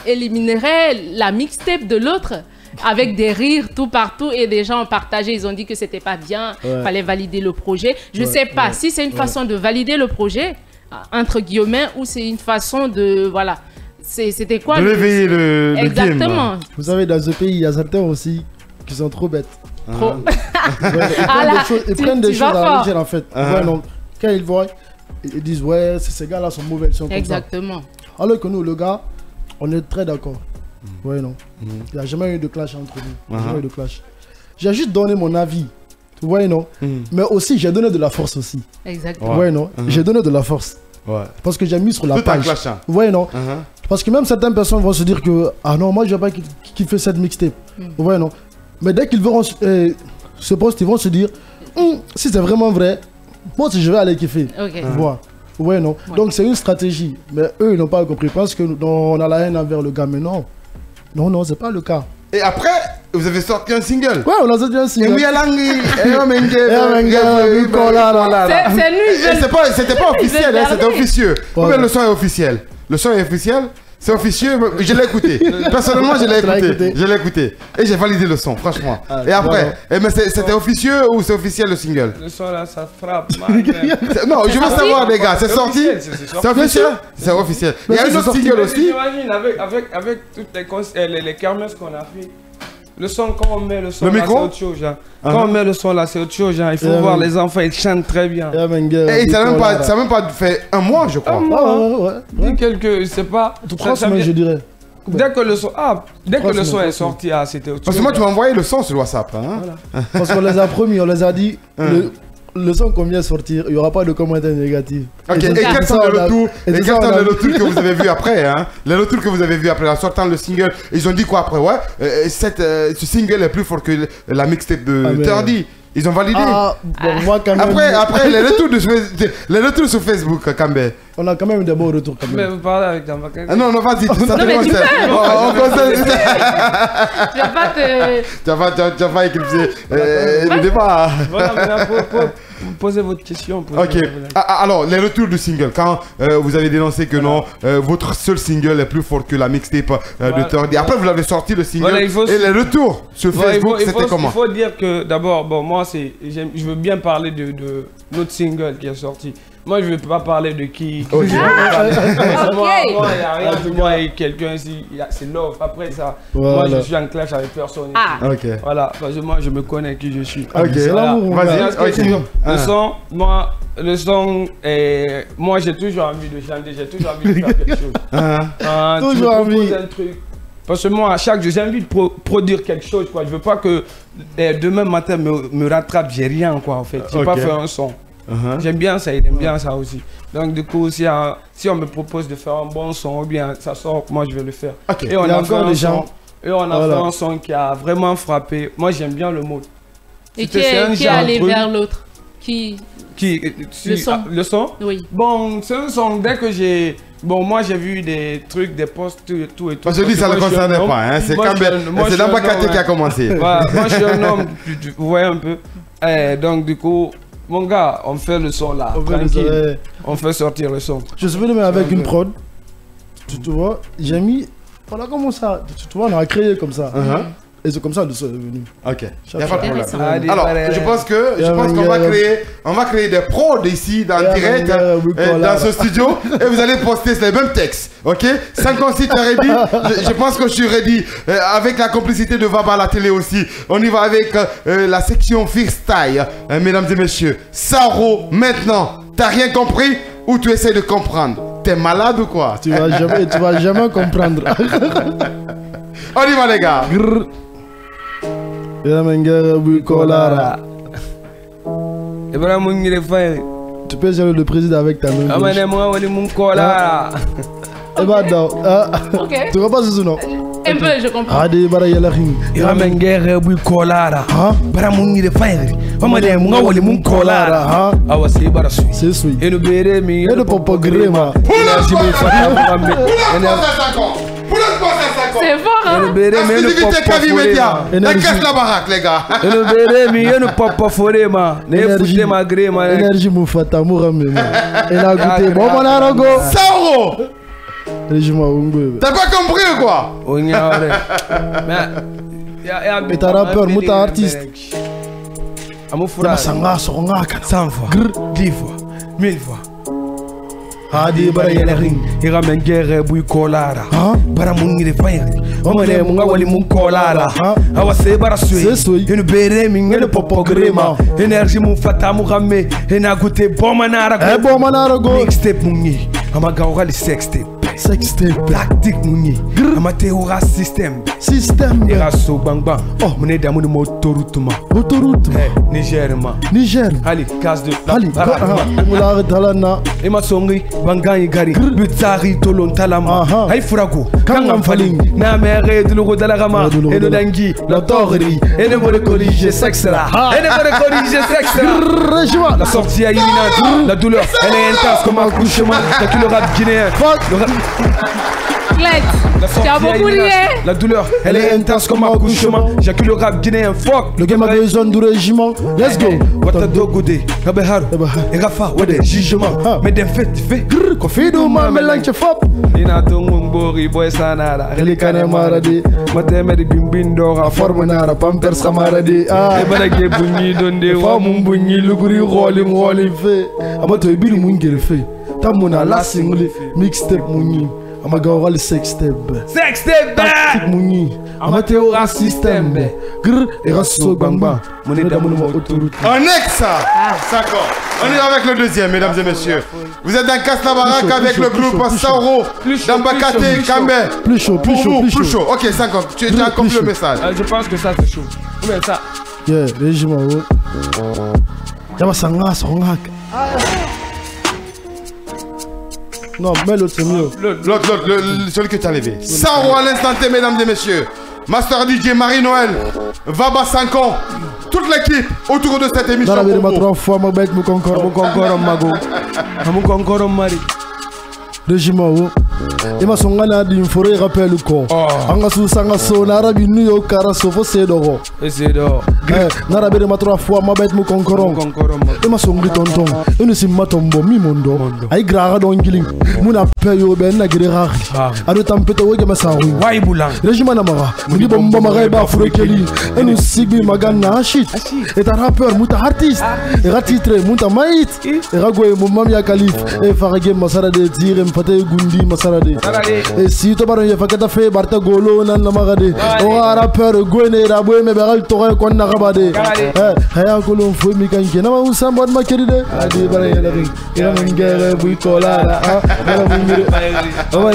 éliminerait la mixtape de l'autre avec des rires tout partout et des gens ont partagé, ils ont dit que c'était pas bien, fallait valider le projet. Je sais pas si c'est une façon de valider le projet, entre guillemets, ou c'est une façon de, voilà, c'était quoi? De réveiller le exactement. game. Vous savez, dans ce pays, il y a certains aussi qui sont trop bêtes. Trop. Ils prennent des choses à la légère en fait. Ouais, donc, quand ils voient, ils disent ouais, ces gars-là sont mauvais, ils sont comme ça. Exactement. Alors que nous, le gars, on est très d'accord. Ouais, non. Il n'y a jamais eu de clash entre nous. Jamais eu de clash. J'ai juste donné mon avis. Ouais, non. Mais aussi, j'ai donné de la force aussi. Exactement. Ouais, non. J'ai donné de la force. Ouais. Parce que j'ai mis sur la page. Ouais, non. Parce que même certaines personnes vont se dire que ah non, moi je vais pas kiffer cette mixtape. Ouais, non. Mais dès qu'ils verront ce post, ils vont se dire si c'est vraiment vrai, moi aussi je vais aller kiffer. Ouais, non. Donc c'est une stratégie. Mais eux, ils n'ont pas compris. Parce que on a la haine envers le gars. Mais non. Non, c'est pas le cas. Et après, vous avez sorti un single? Ouais, on a sorti un single. C'est lui. C'était pas officiel, c'était officieux. Combien le son est officiel? Le son est officiel? C'est officieux, je l'ai écouté. Personnellement, je l'ai écouté. Et j'ai validé le son, franchement. Et après, mais c'était officieux ou c'est officiel le single? Le son là, ça frappe. Non, je veux savoir, les gars, c'est sorti? C'est officiel? C'est officiel. Il y a un autre single aussi. J'imagine avec toutes les kermesses qu'on a fait. Le son, quand on met le son là, c'est autre chose. Quand on met le son là, c'est autre chose. Il faut voir, les enfants, ils chantent très bien. Et ça n'a même pas fait un mois, je crois. Un mois, quelques, je sais pas. 3 semaines, je dirais. Dès que le son, est sorti, c'était autre chose. Parce que moi, tu m'as envoyé le son sur WhatsApp. Hein. Voilà. Parce qu'on les a promis, on les a dit, le son qu'on vient de sortir, il n'y aura pas de commentaires négatifs. Ok, et quels sont les retours que vous avez vu après, hein? Les retours que vous avez vu après, en sortant le single, ils ont dit quoi après? Ouais, ce single est plus fort que la mixtape de Turdy. Ils ont validé. Moi, quand même... Après les retours sur Facebook, Kambé. On a quand même des bons retours. Mais vous parlez avec ta vacances. Non, vas-y. Non, mais tu vas pas te... Tu vas pas éclipser le débat. Voilà, maintenant, posez votre question. Ok. Alors, les retours du single. Quand vous avez dénoncé que non, votre seul single est plus fort que la mixtape de Turdy. Après, vous avez sorti le single. Et les retours sur Facebook, c'était comment? Il faut dire que d'abord, bon, moi, je veux bien parler de notre single qui est sorti. Moi, je ne veux pas parler de qui. Moi, il n'y a rien de moi et quelqu'un ici. C'est love. Après ça, moi, je suis en clash avec personne. Voilà, parce que moi, je me connais qui je suis. Ok, vas-y. Le son, moi, j'ai toujours envie de chanter. J'ai toujours envie de faire quelque chose. Toujours envie. Un truc. Parce que moi, à chaque jour, j'ai envie de produire quelque chose. Quoi. Je veux pas que demain matin me rattrape. J'ai rien, quoi, en fait. J'ai pas fait un son. J'aime bien ça, il aime bien ça aussi. Donc du coup, si on me propose de faire un bon son ou bien ça sort, moi je vais le faire. Et on a encore des gens. Et on a fait un son qui a vraiment frappé. Moi j'aime bien le mot. Et qui est allé vers l'autre? Le son? Le son? Oui. Bon, c'est un son, dès que j'ai... Bon, moi j'ai vu des trucs, des posts, tout et tout. Je dis ça ne le concernait pas, hein. C'est Dambakate qui a commencé. Moi je suis un homme, vous voyez un peu. Donc du coup... Mon gars, on fait le son là, tranquille. On fait sortir le son. Je suis venu avec une prod. Tu vois, j'ai mis... On a commencé à... Tu vois, on a créé comme ça. Et c'est comme ça le son est venu. Ok, il n'y a pas de problème. Alors, je pense qu'on va créer des prods ici, dans direct, dans ce studio. Et vous allez poster les mêmes textes. Ok? 56, tu es ready? Je pense que je suis ready. Avec la complicité de Vaba à la télé aussi. On y va avec la section freestyle. Mesdames et messieurs, Saro, maintenant, t'as rien compris ou tu essaies de comprendre? T'es malade ou quoi? Tu vas jamais comprendre. On y va les gars. Tu peux gérer le président avec ta main gauche. Tu comprends ce nom? Un peu, je comprends. C'est fort, hein? Exclusivité Kavi Media. Casse la baraque, les gars. Énergie Moufata, Mouramema. Elle a goûté. Bon, mon arago. Sauro. T'as pas compris ou quoi? Mais t'as rappeur, mais t'as artiste. 100 fois, 10 fois, 1000 fois. Hadi bara yele ring ira mengere bui kolara bara mungire fayri omane munga wali mun kolara awa se bara sui inu bere mingene popo grema energie mun fata mu gamme ena goûter bon manara go mixtape mungi ama gawali sextape black dick mungi ama teora system ira so bang bang mune damu ni motorutuma Niger ali gaz de Moulare Talana ema songi banganyi gari butari tolon talama hay furago kangam faling na mere dulugo dalagama eno dangi la torri ene more corriger sexra la sortie est imminente la douleur elle est intense comme un couchement t'as le rap guinéen tu as beaucoup lié. La douleur, elle est intense comme un accouchement. J'accule le rap guinéen, fuck. Le game a besoin du régiment. Let's go. Wata dogode, Kabehar, et Rafa, ouais des jugements. Mais des faits, tu fais. Kofido, ma mélange fop. Ina Tongongori, boy sanara. Relikane maradi. Matemeri bimbindora. Formenara, pampers kamaradi. Ebarake bunyi donde. Famun bunyi, luguri rolling fe. Amato ibiru mungere fe. Tamuna la single, mixtape munyi. Amagawa le sextape tactique munyi amateora system grr et rasso bangba monnaie d'amour autoroute. On est ça. On est avec le deuxième, mesdames et messieurs. Vous êtes dans Casse la baraque avec le groupe Sauro, Dambakate, Kambé. Plus chaud. Ok, 50. Tu as compris le message. Je pense que ça c'est chaud. Combien ça? Yeah, régiment. Yama Sanga, Songak. Non, mais l'autre c'est mieux. L'autre, celui que tu as levé. Sao à l'instant T, mesdames et messieurs. Master DJ Marie-Noël, Vaba 5 ans, toute l'équipe autour de cette émission. Dans la 3 fois, ma bête, mon concorde, mago. Mon concorde, Marie. Régiment, et ma songana d'une forêt rappelle le corps. Angasu Sangaso, Narabi New York, Karasofo, Sedoro. Et Sedoro. Narabi ma 3 fois, ma bête, mon concorde. Et ma songri tonton, et nous sommes matombo, mimondo. Aïe grara don giling, Muna Peyo, Ben Nagirari. A de tempête, oui, ma saoui. Waiboulan. Régiment Namara, Muni Bomba Mareba, Furekeli. Et nous Sigbi Magana, shit. Et un rappeur, Mouta artiste. Et ratitre, Mouta Maït. Et Ragoué, Moumamia Khalif. Et Faragé, Masara de Tirem. Fateh Gundi Masarade. Et si tu parles de Fakata fait Barta Golo nan Namarade. On a rappeur Gwene Raboué mais Beral Torre qu'on n'a rabadé. Haya Kolon Fou Mikanke. N'a pas un bon maqueride. Adi Barayari. Il a une guerre Boukola. On va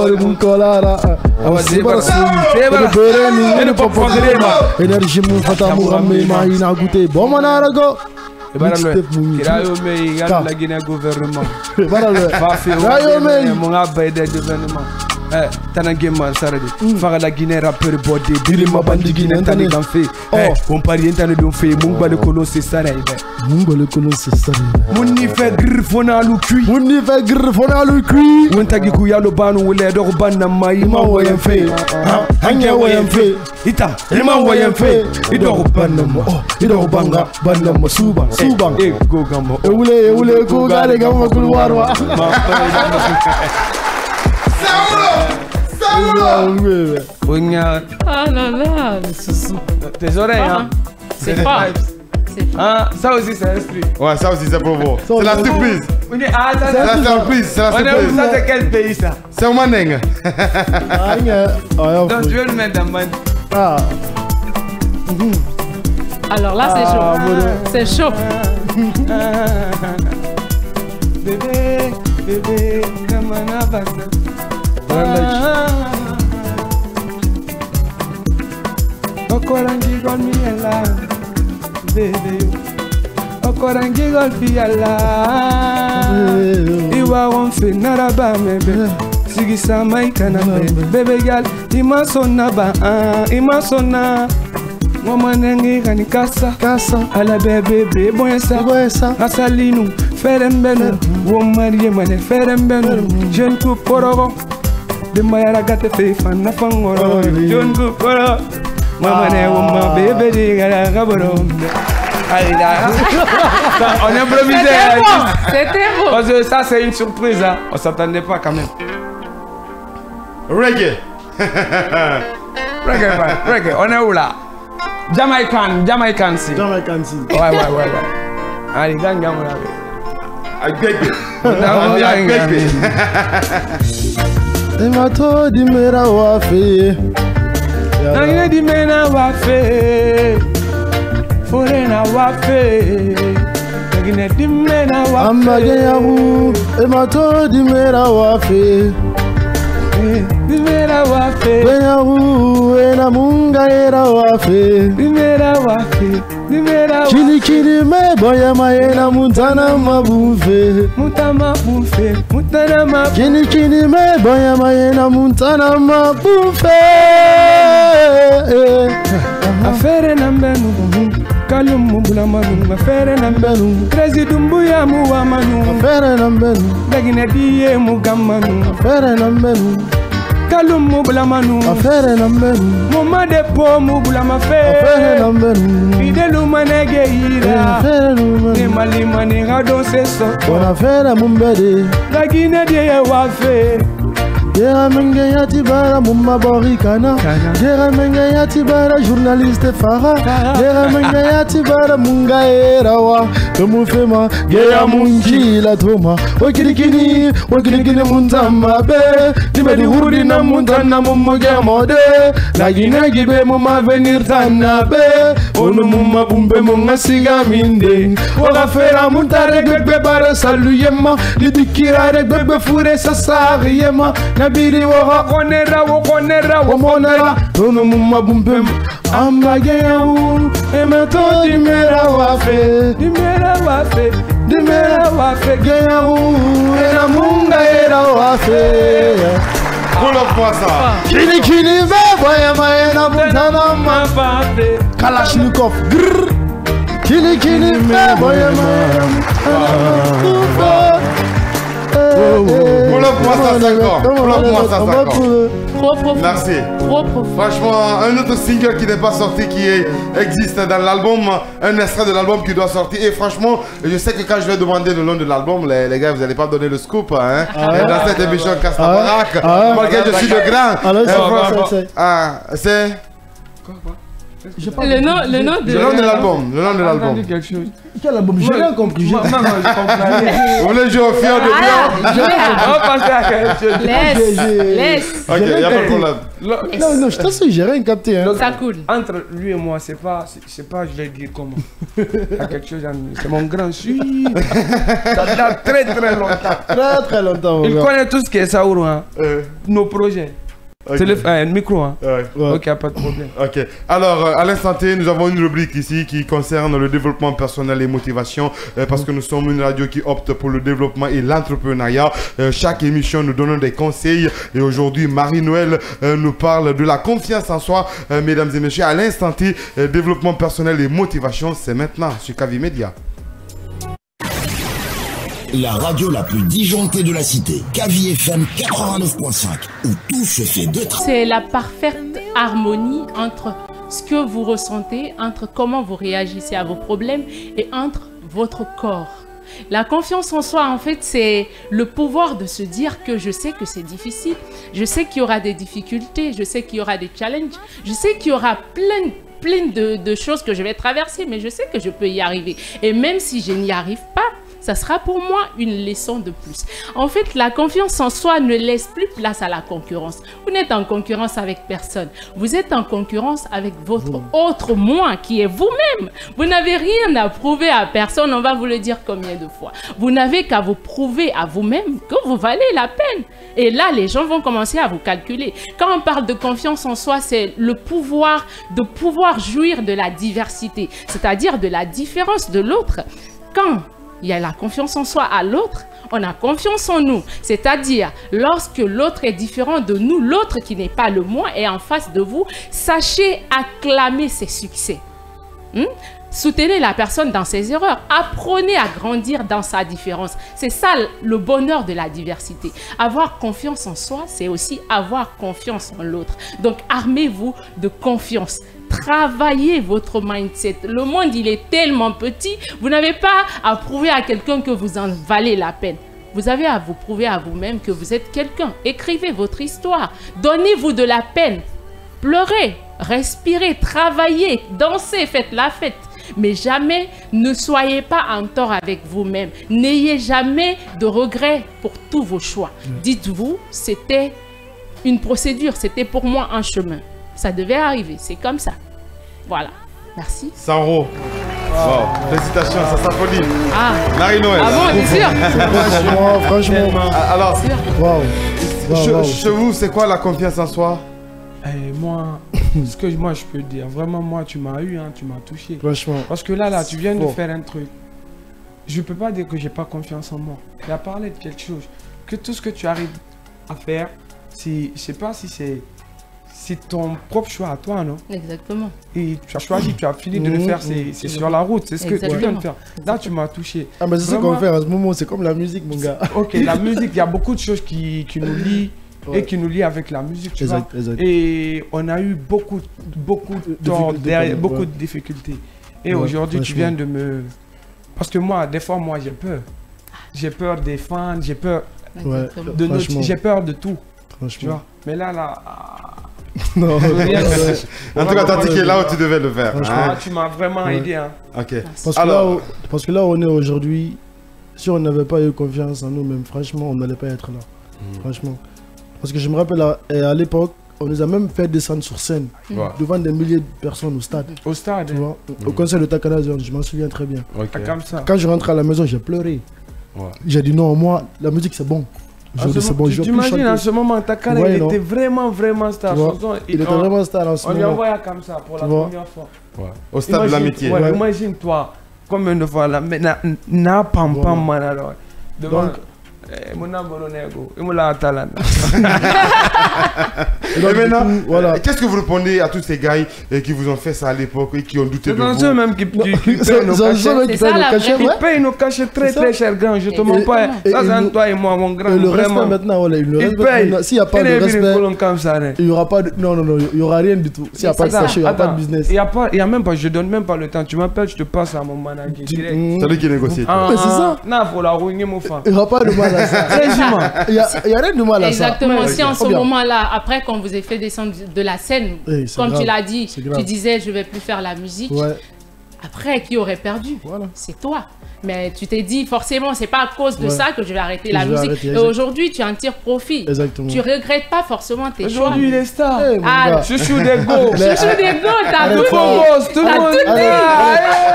le Boukola. On va se passer. Et le papa de énergie mon Fata Mouramé Marina goûté. Bon Manarago. Et voilà le la Guinée gouvernement. Voilà le mon abbé de gouvernement. Tanagema Sarade. Fara la Guinée rappeur bordé. Dirima bandi Guinée tani gamfe. On parie intane don fait. Mungba le colon c'est ça. Mungba le colon c'est ça. Muni fait griffona lu cui. Muni fait griffona lu cui. Montagi kuya lo banu wole do banna mai ma woyen fe. Hanya woyen fe. Ita ima woyen fe. Ido banna mo. Ido banga banna mo suba. Suba. E go gambo. E wule go gare gambo kulwarwa. Ah là là, tes oreilles, hein? C'est fort. Ah, ça aussi c'est esprit. Ouais, ça aussi c'est pour vous. C'est la surprise. Ah, c'est la surprise. C'est la surprise. Ça c'est quel pays ça? C'est au Maneng. Donc je vais le mettre dans Maneng. Ah. Alors là c'est chaud. C'est chaud. Bébé, bébé, comme un abandon. Okorangi gol mi ala, baby. Okorangi gol fi ala. Iwa wonfe naraba mebe. Sigi sama ikana mebe. Bebe gal ima sona ba, ima sona. Mama nengi kani kasa, ala bebe be boyesa, asalinu, ferembenu, womariye mane ferembenu, jeune coupe porogo. De Mayara gâte fait fan na fangoro John Gukoro Mama ne woma bébé di gara gaboro. On a improvisé. C'était beau. Parce que ça c'est une surprise hein. On s'attendait pas quand même. Reggae. Reggae, on est où là? Jamaican si. Ouais. Allez, gagne mon ami. Emato di mera wafe. Nangine di mena wafe. Forena wafe. Nangine di mena wafe. Ambage yahu. Emato di mera wafe. Di mera wafe. Yahu ena munga era wafe. Di mera wafe. Chili me boya maena mutana mabufe. Mutana mabufe. Chili me boya maena mutana mabufe. Afere nambenu. Kalum mubula manu. Afere nambenu. Crazy dumbuya muwa manu. Afere nambenu. Dagine diye mugamanu. Afere nambenu. Kalum mubula manu. Afere nambenu. Moma de po mubula mafe. Afere nambenu. Fidelu manege ira. Afere nambenu. Ne mali mani rado se so. On afere mumbede. Dagine diye wafe. Dera menge yati bara mumma borikana. Dera menge yati bara journaliste fara. Dera menge yati bara munga erawa. Tomu fema geya mungi la toma. Wakirikini muntama be. Nimedi hurdi na muntana mumma gemode. Lagine gibe mumma venir tana be. Onu mumma bumbe munga siga minde. Wakafera muntare gbegbe bara salu yema. Lidikira gbegbe fure sasari yema. Kabiri Wara, Konera, Wokonera, Womonera, Donumuma Bumpem, Amagayau, Emato Dimera Wafe, Dimera Wafe, Dimera Wafe, Gayau, Eramunga Era Wafe. Relève-moi ça. Kini Kini Vaya Maena Buntanama, Kalashnikov, Grrr. Kini Kini Vaya Maena. Relève-moi ça 5 ans. Relève-moi ça 5 ans. Trop profond. Merci. Trop profond. Franchement, un autre single qui n'est pas sorti, existe dans l'album, un extrait de l'album qui doit sortir. Et franchement, je sais que quand je vais demander le nom de l'album, les gars, vous n'allez pas donner le scoop. Hein? Dans cette émission Casse la Baraque, malgré que je suis le grand. C'est le nom de l'album. Le nom de l'album. Quel album? J'ai rien compris. Non, je comprends. Vous voulez jouer au fier de bien? On va penser à quelque chose. Laisse. Ok, il n'y a pas de problème. Non, je t'assure, j'ai rien capté. Hein. Ça coule. Entre lui et moi, c'est pas, je vais dire comment. Il y a quelque chose, c'est mon grand suivi. Ça date très très longtemps. Très longtemps. Il connaît tout ce qui est Saourou, hein. Nos projets. Okay. C'est le micro, hein. Ouais. Ok, pas de problème. Ok. Alors, à l'instant T, nous avons une rubrique ici qui concerne le développement personnel et motivation, parce que nous sommes une radio qui opte pour le développement et l'entrepreneuriat. Chaque émission, nous donnons des conseils. Et aujourd'hui, Marie-Noël nous parle de la confiance en soi. Mesdames et messieurs, à l'instant T, développement personnel et motivation, c'est maintenant sur Kavi Media. La radio la plus disjonctée de la cité, Kavi FM 89.5, où tout se fait de travail. C'est la parfaite harmonie entre ce que vous ressentez, entre comment vous réagissez à vos problèmes et entre votre corps. La confiance en soi, en fait, c'est le pouvoir de se dire que je sais que c'est difficile, je sais qu'il y aura des difficultés, je sais qu'il y aura des challenges, je sais qu'il y aura plein de choses que je vais traverser, mais je sais que je peux y arriver. Et même si je n'y arrive pas, ça sera pour moi une leçon de plus. En fait, la confiance en soi ne laisse plus place à la concurrence. Vous n'êtes en concurrence avec personne. Vous êtes en concurrence avec votre autre moi qui est vous-même. Vous n'avez rien à prouver à personne. On va vous le dire combien de fois. Vous n'avez qu'à vous prouver à vous-même que vous valez la peine. Et là, les gens vont commencer à vous calculer. Quand on parle de confiance en soi, c'est le pouvoir de pouvoir jouir de la diversité, c'est-à-dire de la différence de l'autre. Quand il y a la confiance en soi à l'autre, on a confiance en nous. C'est-à-dire, lorsque l'autre est différent de nous, l'autre qui n'est pas le moi est en face de vous, sachez acclamer ses succès. Soutenez la personne dans ses erreurs. Apprenez à grandir dans sa différence. C'est ça le bonheur de la diversité. Avoir confiance en soi, c'est aussi avoir confiance en l'autre. Donc, armez-vous de confiance. Travaillez votre mindset. Le monde, il est tellement petit. Vous n'avez pas à prouver à quelqu'un que vous en valez la peine. Vous avez à vous prouver à vous-même que vous êtes quelqu'un. Écrivez votre histoire. Donnez-vous de la peine. Pleurez, respirez, travaillez, dansez, faites la fête. Mais jamais ne soyez pas en tort avec vous-même. N'ayez jamais de regrets pour tous vos choix. Dites-vous, c'était une procédure, c'était pour moi un chemin. Ça devait arriver, c'est comme ça. Voilà, merci. Sanro. Wow. Félicitations, ça s'applaudit. Marie-Noël. Ah bon, t'es sûr? Franchement. Alors, wow. Chez vous, c'est quoi la confiance en soi? Moi, ce que moi je peux dire, vraiment, moi, tu m'as eu, hein, tu m'as touché. Franchement. Parce que là, tu viens de faire un truc. Je peux pas dire que j'ai pas confiance en moi. Il a parlé de quelque chose. Que tout ce que tu arrives à faire, je sais pas si c'est ton propre choix à toi, non? Exactement. Et tu as choisi, tu as fini de le faire, c'est sur la route, c'est ce que tu viens de faire. Là, tu m'as touché. Ah, mais c'est ce qu'on fait en ce moment, c'est comme la musique, mon gars. Ok, la musique, il y a beaucoup de choses qui nous lient. Et qui nous lie avec la musique, tu vois. Et on a eu beaucoup de temps derrière, beaucoup de difficultés. Et aujourd'hui, tu viens de me... Parce que moi, des fois, j'ai peur. J'ai peur des fans, j'ai peur de notre... J'ai peur de tout. Tu vois. Mais là... Non. En tout cas, t'as dit là où tu devais le faire. Tu m'as vraiment aidé. Hein. Ok. Parce que là, on est aujourd'hui, si on n'avait pas eu confiance en nous-mêmes, franchement, on n'allait pas être là. Franchement. Parce que je me rappelle, à l'époque, on nous a même fait descendre sur scène, devant des milliers de personnes au stade. Au stade, tu vois, au concert de Takanazion, je m'en souviens très bien. Comme ça. Quand je rentre à la maison, j'ai pleuré. J'ai dit non, moi, la musique c'est bon. Aujourd'hui, c'est bon, je peux t'imagines chanter. en ce moment, Takala, Ouais, il non. était vraiment star. Tu vois, Son- il était vraiment star en ce On lui moment. envoya comme ça pour la Tu vois. première fois. Ouais. Au stade de Imagine- l'amitié. ouais, Ouais. Imagine-toi, combien de fois là, mais na pam Voilà. pam man alors. Devant. Donc- Mon abonnego, il me l'a atalana. Et donc, maintenant, du coup, voilà. qu'est-ce que vous répondez à tous ces gars qui vous ont fait ça à l'époque et qui ont douté de C'est vous? ceux même qui payent nos C'est cachets. ça qui paye le cachet, Ils ouais. payent nos cachets très C'est ça. très cher, grand. Je te mens pas. Et Ça, il c'est nous- toi et moi, mon grand. Et le respect Vraiment. maintenant, voilà, il le Ils respect payent. maintenant. S'il n'y a pas Et de les respect, colons comme ça, hein. il n'y aura pas de. Non, il n'y aura rien du tout. S'il n'y a pas de cachet, il n'y aura pas de business. Il y a même pas, je donne même pas le temps. Tu m'appelles, je te passe à mon manager direct. C'est lui qui négocie. Ah, Mais c'est ça. Non, faut la ruiner, mon frère. Il n'y aura pas de mal à ça. Il n'y a rien de mal à ça. Exactement. Si en Oh ce bien. moment-là, après qu'on vous ait fait descendre de la scène, Eh, c'est comme grave, tu l'as dit, c'est grave. tu disais je vais plus faire la musique. Ouais. Après, qui aurait perdu? Voilà. C'est toi. Mais tu t'es dit, forcément, c'est pas à cause de Ouais. ça que je vais arrêter Que la je vais musique. arrêter, Et exact. aujourd'hui, tu en tires profit. Exactement. Tu regrettes pas forcément tes choix. Aujourd'hui, il est star. Eh, mon Ah, gars. Chouchou des go. Chouchou des go, t'as Arrête, tout faut- dit. Boss, tout le T'as monde. tout dit.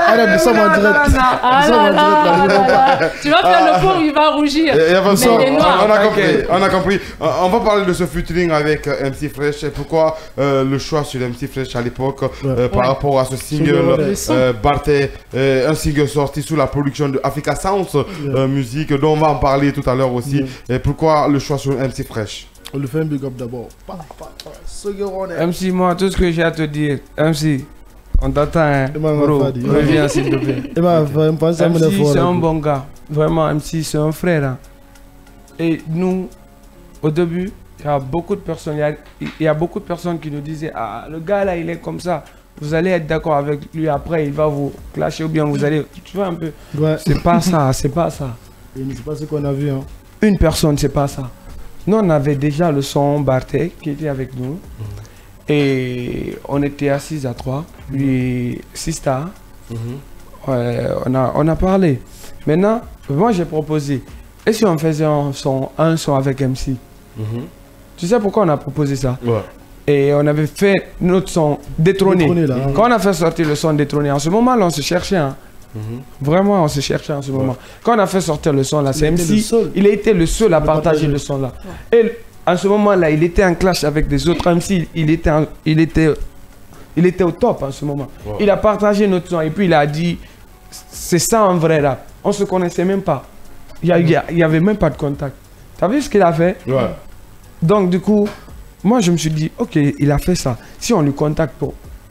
Arrête, nous sommes en direct. Ah Nous sommes là en direct, là, là, là, là. Tu vas faire le pont, il va rougir. Et avant ça, Mais il est noir. on a Ok. compris, on a compris. On va parler de ce featuring avec MC Fresh. Et pourquoi le choix sur MC Fresh à l'époque par Ouais. rapport à ce single Le son. Barthé, un single sorti sous la production de Africa Sounds Music, dont on va en parler tout à l'heure aussi. Et pourquoi le choix sur MC Fresh? On le fait un big up d'abord. Second, on est. MC, moi, tout ce que j'ai à te dire, MC, on t'attend, hein. Et moi, Bro, on va dire. reviens s'il te plaît. Et ben, on pense à mon MC, effort. c'est là. un bon gars. Vraiment, MC, c'est un frère. Hein. Et nous, au début, il y a beaucoup de personnes, il y a beaucoup de personnes qui nous disaient, ah, le gars là, il est comme ça. Vous allez être d'accord avec lui après, il va vous clasher ou bien vous allez, tu vois un peu. Ouais. C'est pas ça, c'est pas ça. Et c'est pas ce qu'on a vu. Hein. Une personne, c'est pas ça. Nous, on avait déjà le son Barthé qui était avec nous. Et on était assis à 3. Lui, Sista. On a parlé. Maintenant, moi, j'ai proposé. Et si on faisait un son avec MC? Tu sais pourquoi on a proposé ça? Ouais. Et on avait fait notre son Détrôné. Détrôné, là, hein. Quand on a fait sortir le son Détrôné, en ce moment-là, on se cherchait. Hein. Vraiment, on se cherchait en ce moment. Quand on a fait sortir le son là, c'est était le MC. seul. Il a été le seul à De partager partager. le son là. Et en ce moment-là, il était en clash avec des autres MC. Il était au top en ce moment. Ouais. Il a partagé notre son et puis il a dit c'est ça un vrai rap. On se connaissait même pas. Il y avait même pas de contact. T'as vu ce qu'il a fait? Ouais. Donc du coup, moi je me suis dit, ok, il a fait ça. Si on lui contacte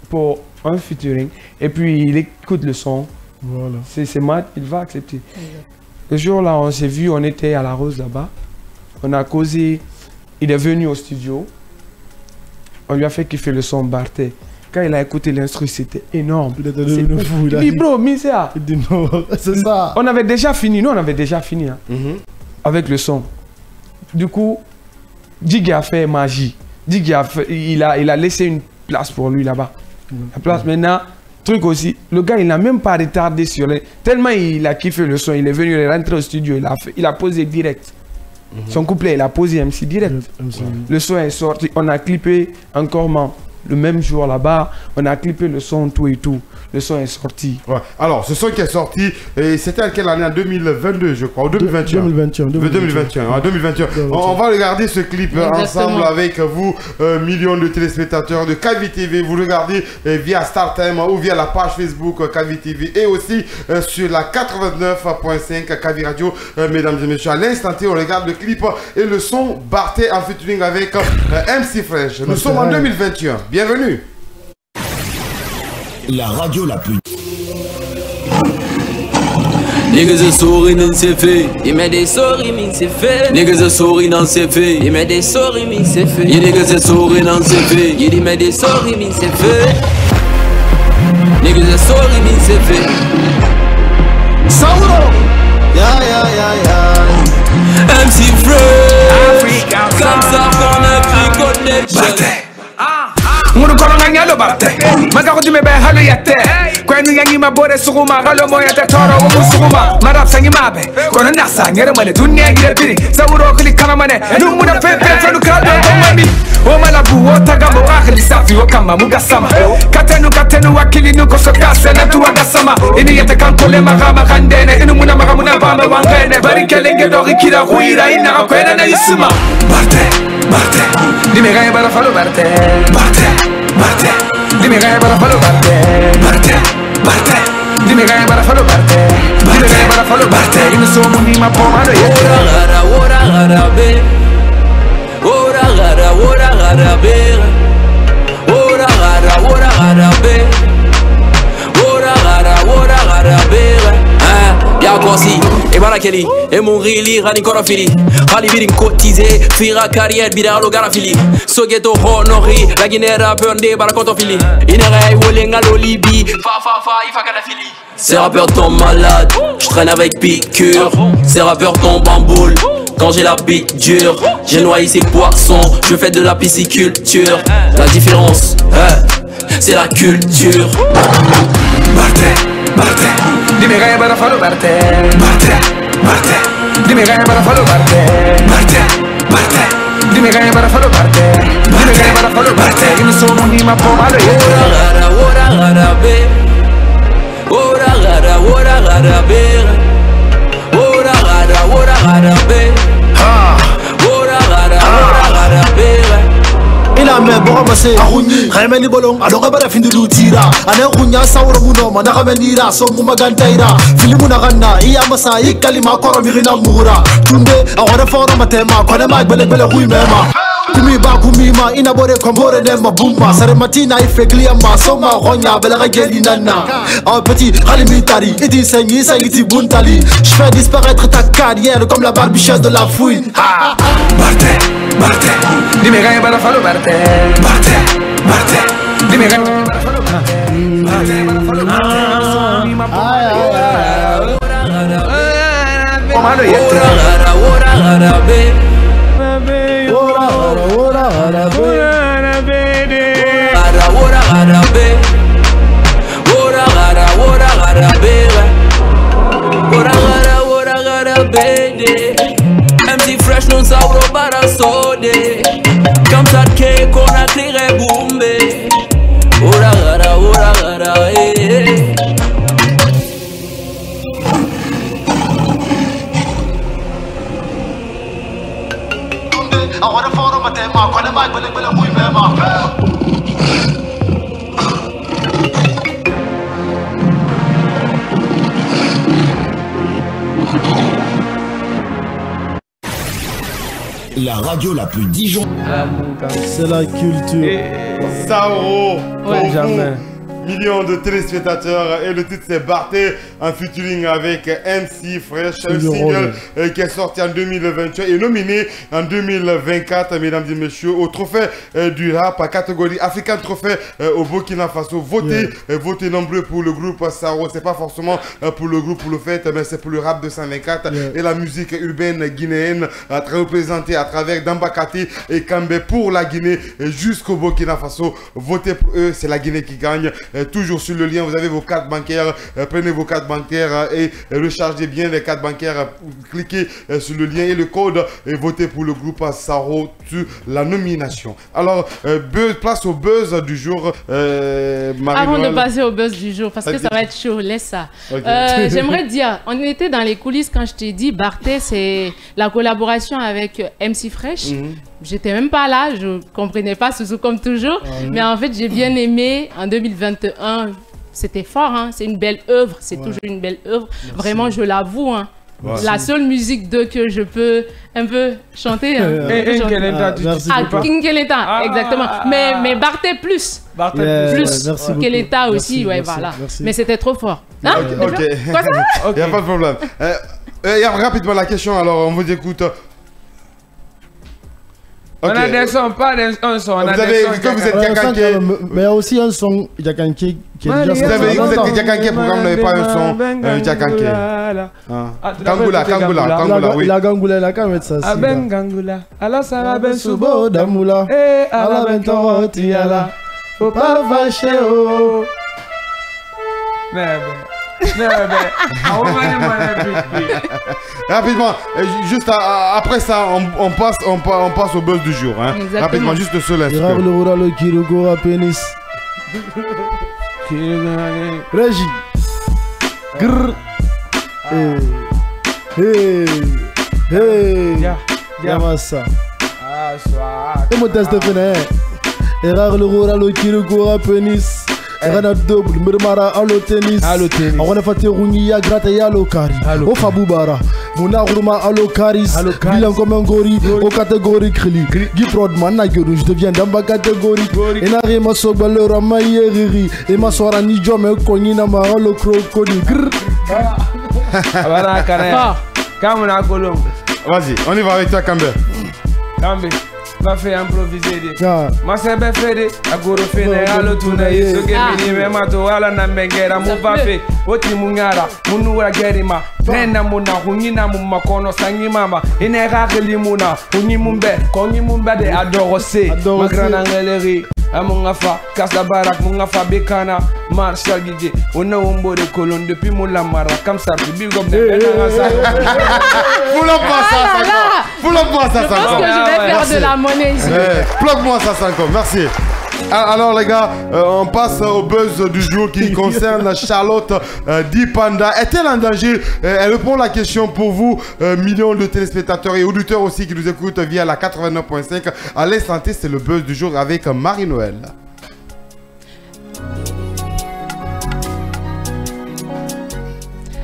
pour un featuring, et puis il écoute le son, Voilà. c'est Matt, il va accepter. Le jour-là, on s'est vu, on était à la Rose là-bas. On a causé, il est venu au studio. On lui a fait kiffer le son Barthé. Quand il a écouté l'instru, c'était énorme. Il était devenu fou. Il a Il dit, dit, bro, Misea, il dit non, c'est ça. on avait déjà fini, nous on avait déjà fini hein, avec le son. Du coup, Diggy a fait magie. Diggy il a laissé une place pour lui là-bas. La place maintenant, truc aussi, le gars il n'a même pas retardé sur les... Tellement il a kiffé le son, il est venu, il est rentré au studio, il a posé direct. Son couplet, il a posé MC direct. Le son est sorti, on a clippé encore le même jour là-bas, on a clippé le son tout et tout. Le son est sorti. Ouais. Alors, ce son qui est sorti, c'était à quelle année? En 2022, je crois, ou 2021? 2021. En 2021. On va regarder ce clip ensemble avec vous, millions de téléspectateurs de Kavi TV. Vous regardez via StarTime ou via la page Facebook Kavi TV et aussi sur la 89.5 Kavi Radio. Mesdames et messieurs, à l'instant T, on regarde le clip et le son Barthé en featuring avec MC Fresh. Nous sommes en 2021. Bienvenue. La radio la plus... Niggas are sorry non c'est fait. Il met des sorry mais c'est fait. Niggas are sorry non c'est fait. Il met des sorry mais c'est fait. Yeah, niggas are sorry non c'est fait. Il dit met des sorry mais c'est fait. Niggas are sorry mais c'est fait. Sauro. Yeah. MC Fresh. Comme ça qu'on a pris connection. Munu kono nga nyalo bate Maka ko jume be halu yate Kwe Kwenu yangi mabore suguma Galo moya te toro umu suguma Marap sangi mabe Kono nasa ngere mane dunia ngire piri Zawuro kili kama mane Numuna pepe fenu kaldo mami Omalabu otagamo akhli safi wakama mugasama Katenu wakili nuko sokase Netu wagasama Ini yete kankole magama kandene Inu muna magamuna bame wangene Barikelenge dori kira huira Ina akwena na yisuma Barte Dime gaya bara falo Barte Dime gaya bara falo Barte Dime gaya bara falo Barte Dime gaya bara falo Barte Inu somu ni mapomado yete Ora gara be Ora gara be Ora gara be Ora gara be Ya Kwasi, et Barakeli, et mon rili, Rani Korafili, Rali Birin cotisé, Fira carrière, Bidaro Garafili, Sogeto Honori, la Guinée rappeur de Barakotofili, Inerei, Wolenga Lolibi, Fa, Ifakanafili. Ces rappeurs tombent malades, je traîne avec piqûre, ces rappeurs tombent en boule. Quand j'ai la pique dure, j'ai noyé ces poissons, je fais de la pisciculture. La différence, c'est la culture. Barte, dime gaya bara falo Barte dime gaya bara falo Barte dime gaya bara falo Barte dime gaya bara falo Barte inu somu ni mapomado yete Ora gara be Ora gara be ina me boga mase ahunyi khaymeni bolong aloga bara findu tira ana khunya sawro muno mana khamendira so mu magantaira filimu na ganna iya masa ikalima koro mirina mura tunde awara foro matema kone magbele hui mema kumi ma ina bore kombore ne mabumba sare matina ifeglia ma soma khonya bela geli nana un petit ralimitari iti sengi buntali je fais disparaître ta carrière comme la barbichesse de la fouine. Barte dime gaya bara falo Barte dime gaya bara falo MC Fresh non sauro para sode Comme ça de cake on a tiré boumbe Ora gara awara foro matema kone magbele hui mema. La radio la plus disjonctée. C'est la culture. Sauro. Ouais, jamais. Millions de téléspectateurs et le titre c'est Barté en featuring avec MC Fresh, un single qui est sorti en 2021 et nominé en 2024 mesdames et messieurs au trophée du rap à catégorie African Trophée au Burkina Faso. Votez nombreux pour le groupe Sauro, c'est pas forcément pour le groupe pour le fait mais c'est pour le rap 224 et la musique urbaine guinéenne très représentée à travers Dambakati et Kambé pour la Guinée jusqu'au Burkina Faso. Votez pour eux, c'est la Guinée qui gagne. Toujours sur le lien, vous avez vos cartes bancaires. Prenez vos cartes bancaires et rechargez bien les cartes bancaires. Cliquez sur le lien et le code et votez pour le groupe Sauro sur la nomination. Alors, place au buzz du jour. Avant de passer au buzz du jour, parce que ça va être chaud, laisse ça. Okay. J'aimerais dire, on était dans les coulisses quand je t'ai dit, Barté, c'est la collaboration avec MC Fresh. J'étais même pas là, je comprenais pas Sousou comme toujours. Mais en fait, j'ai bien aimé en 2021. C'était fort, hein? C'est une belle œuvre, c'est toujours une belle œuvre. Merci. Vraiment, je l'avoue. Hein? La seule musique que je peux un peu chanter. Kinkeleta, exactement. Mais Barté plus. Barté plus. Kinkeleta aussi, ouais, voilà. Merci. Mais c'était trop fort. Hein? Ok. Quoi ça? Il n'y a pas de problème. Rapidement la question, alors on vous écoute. Okay. On a des sons, pas un son. On a des sons. Quand vous êtes Diakanké. Mais il y a aussi un son Diakanké qui est déjà sorti. Vous êtes Diakanké, pourquoi vous n'avez pas un son Diakanké? Kangoula, oui. La Gangoula, la Kamet, ça. Ah ben Gangoula. Alors ça va ben Subo, Damoula. Eh, ala ben Toroti, ala. Faut pas vacher, oh. Rapidement, juste après ça, on passe au buzz du jour. Hein. Rapidement, juste ce l'instant. Le Kirogora pénis. Régie. Grrr. Hey. Yamasa. Et mon test de pénis. Erreur le rural le Kirogora pénis. Erreur double, Mirmara à le tennis. On va faire Rungia gratte à l'okari. Au Fabubara. Mouna Rouma à l'okaris. Bilan comme un gorille. Aux catégories Krili. Guy Prodman, Naguru, je deviens dans ma catégorie. Et n'arrive ma soba le ramaïeri. Et ma soeur ni Jom et Konina Mara le crocodile. Voilà, Karen. Kamuna Kolom. Vas-y, on y va avec toi, Kambe. Kambe. Va faire improviser. Ma sebe fede, agoro fene, alo tuna yeso gemini me mato ala na mbengera muvafe, oti mungara, munura gerima, prenda muna, hunina mumakono sangi mama, ine rakeli muna, huni mumbe, kongi mumbe de adorose, magrana ngeleri. Amungafa, Casa Barak, Mungafa Bekana, Marshall Guidé, on a un beau de colonne depuis Moulamara, comme ça, tu big up de Plug-moi ça, je pense que je vais faire de la monnaie ici. Plug-moi ça, Sanko, merci. Alors les gars, on passe au buzz du jour qui concerne Charlotte Dipanda. Est-elle en danger? Elle répond la question pour vous, millions de téléspectateurs et auditeurs aussi qui nous écoutent via la 89.5. À l'instant T, c'est le buzz du jour avec Marie-Noël.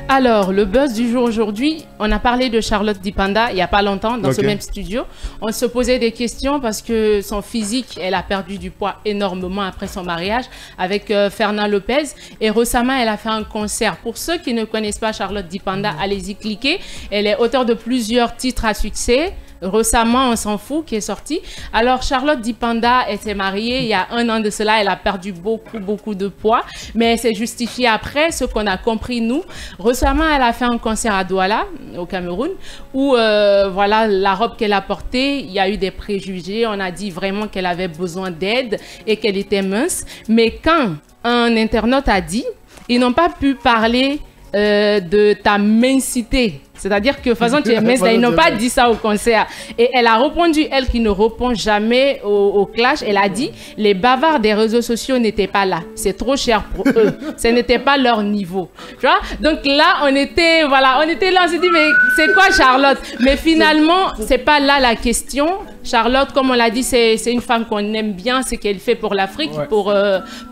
Alors, le buzz du jour aujourd'hui, on a parlé de Charlotte Dipanda il n'y a pas longtemps dans ce même studio. On se posait des questions parce que son physique, elle a perdu du poids énormément après son mariage avec Fernand Lopez. Et récemment, elle a fait un concert. Pour ceux qui ne connaissent pas Charlotte Dipanda, allez-y cliquer. Elle est auteure de plusieurs titres à succès. Récemment, on s'en fout, qui est sorti. Alors, Charlotte Dipanda était mariée il y a 1 an de cela. Elle a perdu beaucoup de poids, mais elle s'est justifiée après, ce qu'on a compris nous. Récemment, elle a fait un concert à Douala, au Cameroun, où voilà, la robe qu'elle a portée, il y a eu des préjugés. On a dit vraiment qu'elle avait besoin d'aide et qu'elle était mince. Mais quand un internaute a dit, ils n'ont pas pu parler de ta mincité. C'est-à-dire que, de toute façon, tu es mince, ils n'ont pas dit ça au concert. Et elle a répondu, elle qui ne répond jamais au clash, elle a dit, les bavards des réseaux sociaux n'étaient pas là. C'est trop cher pour eux. Ce n'était pas leur niveau. Tu vois? Donc là, on était là, on s'est dit, mais c'est quoi Charlotte? Mais finalement, c'est pas là la question. Charlotte, comme on l'a dit, c'est une femme qu'on aime bien, ce qu'elle fait pour l'Afrique, pour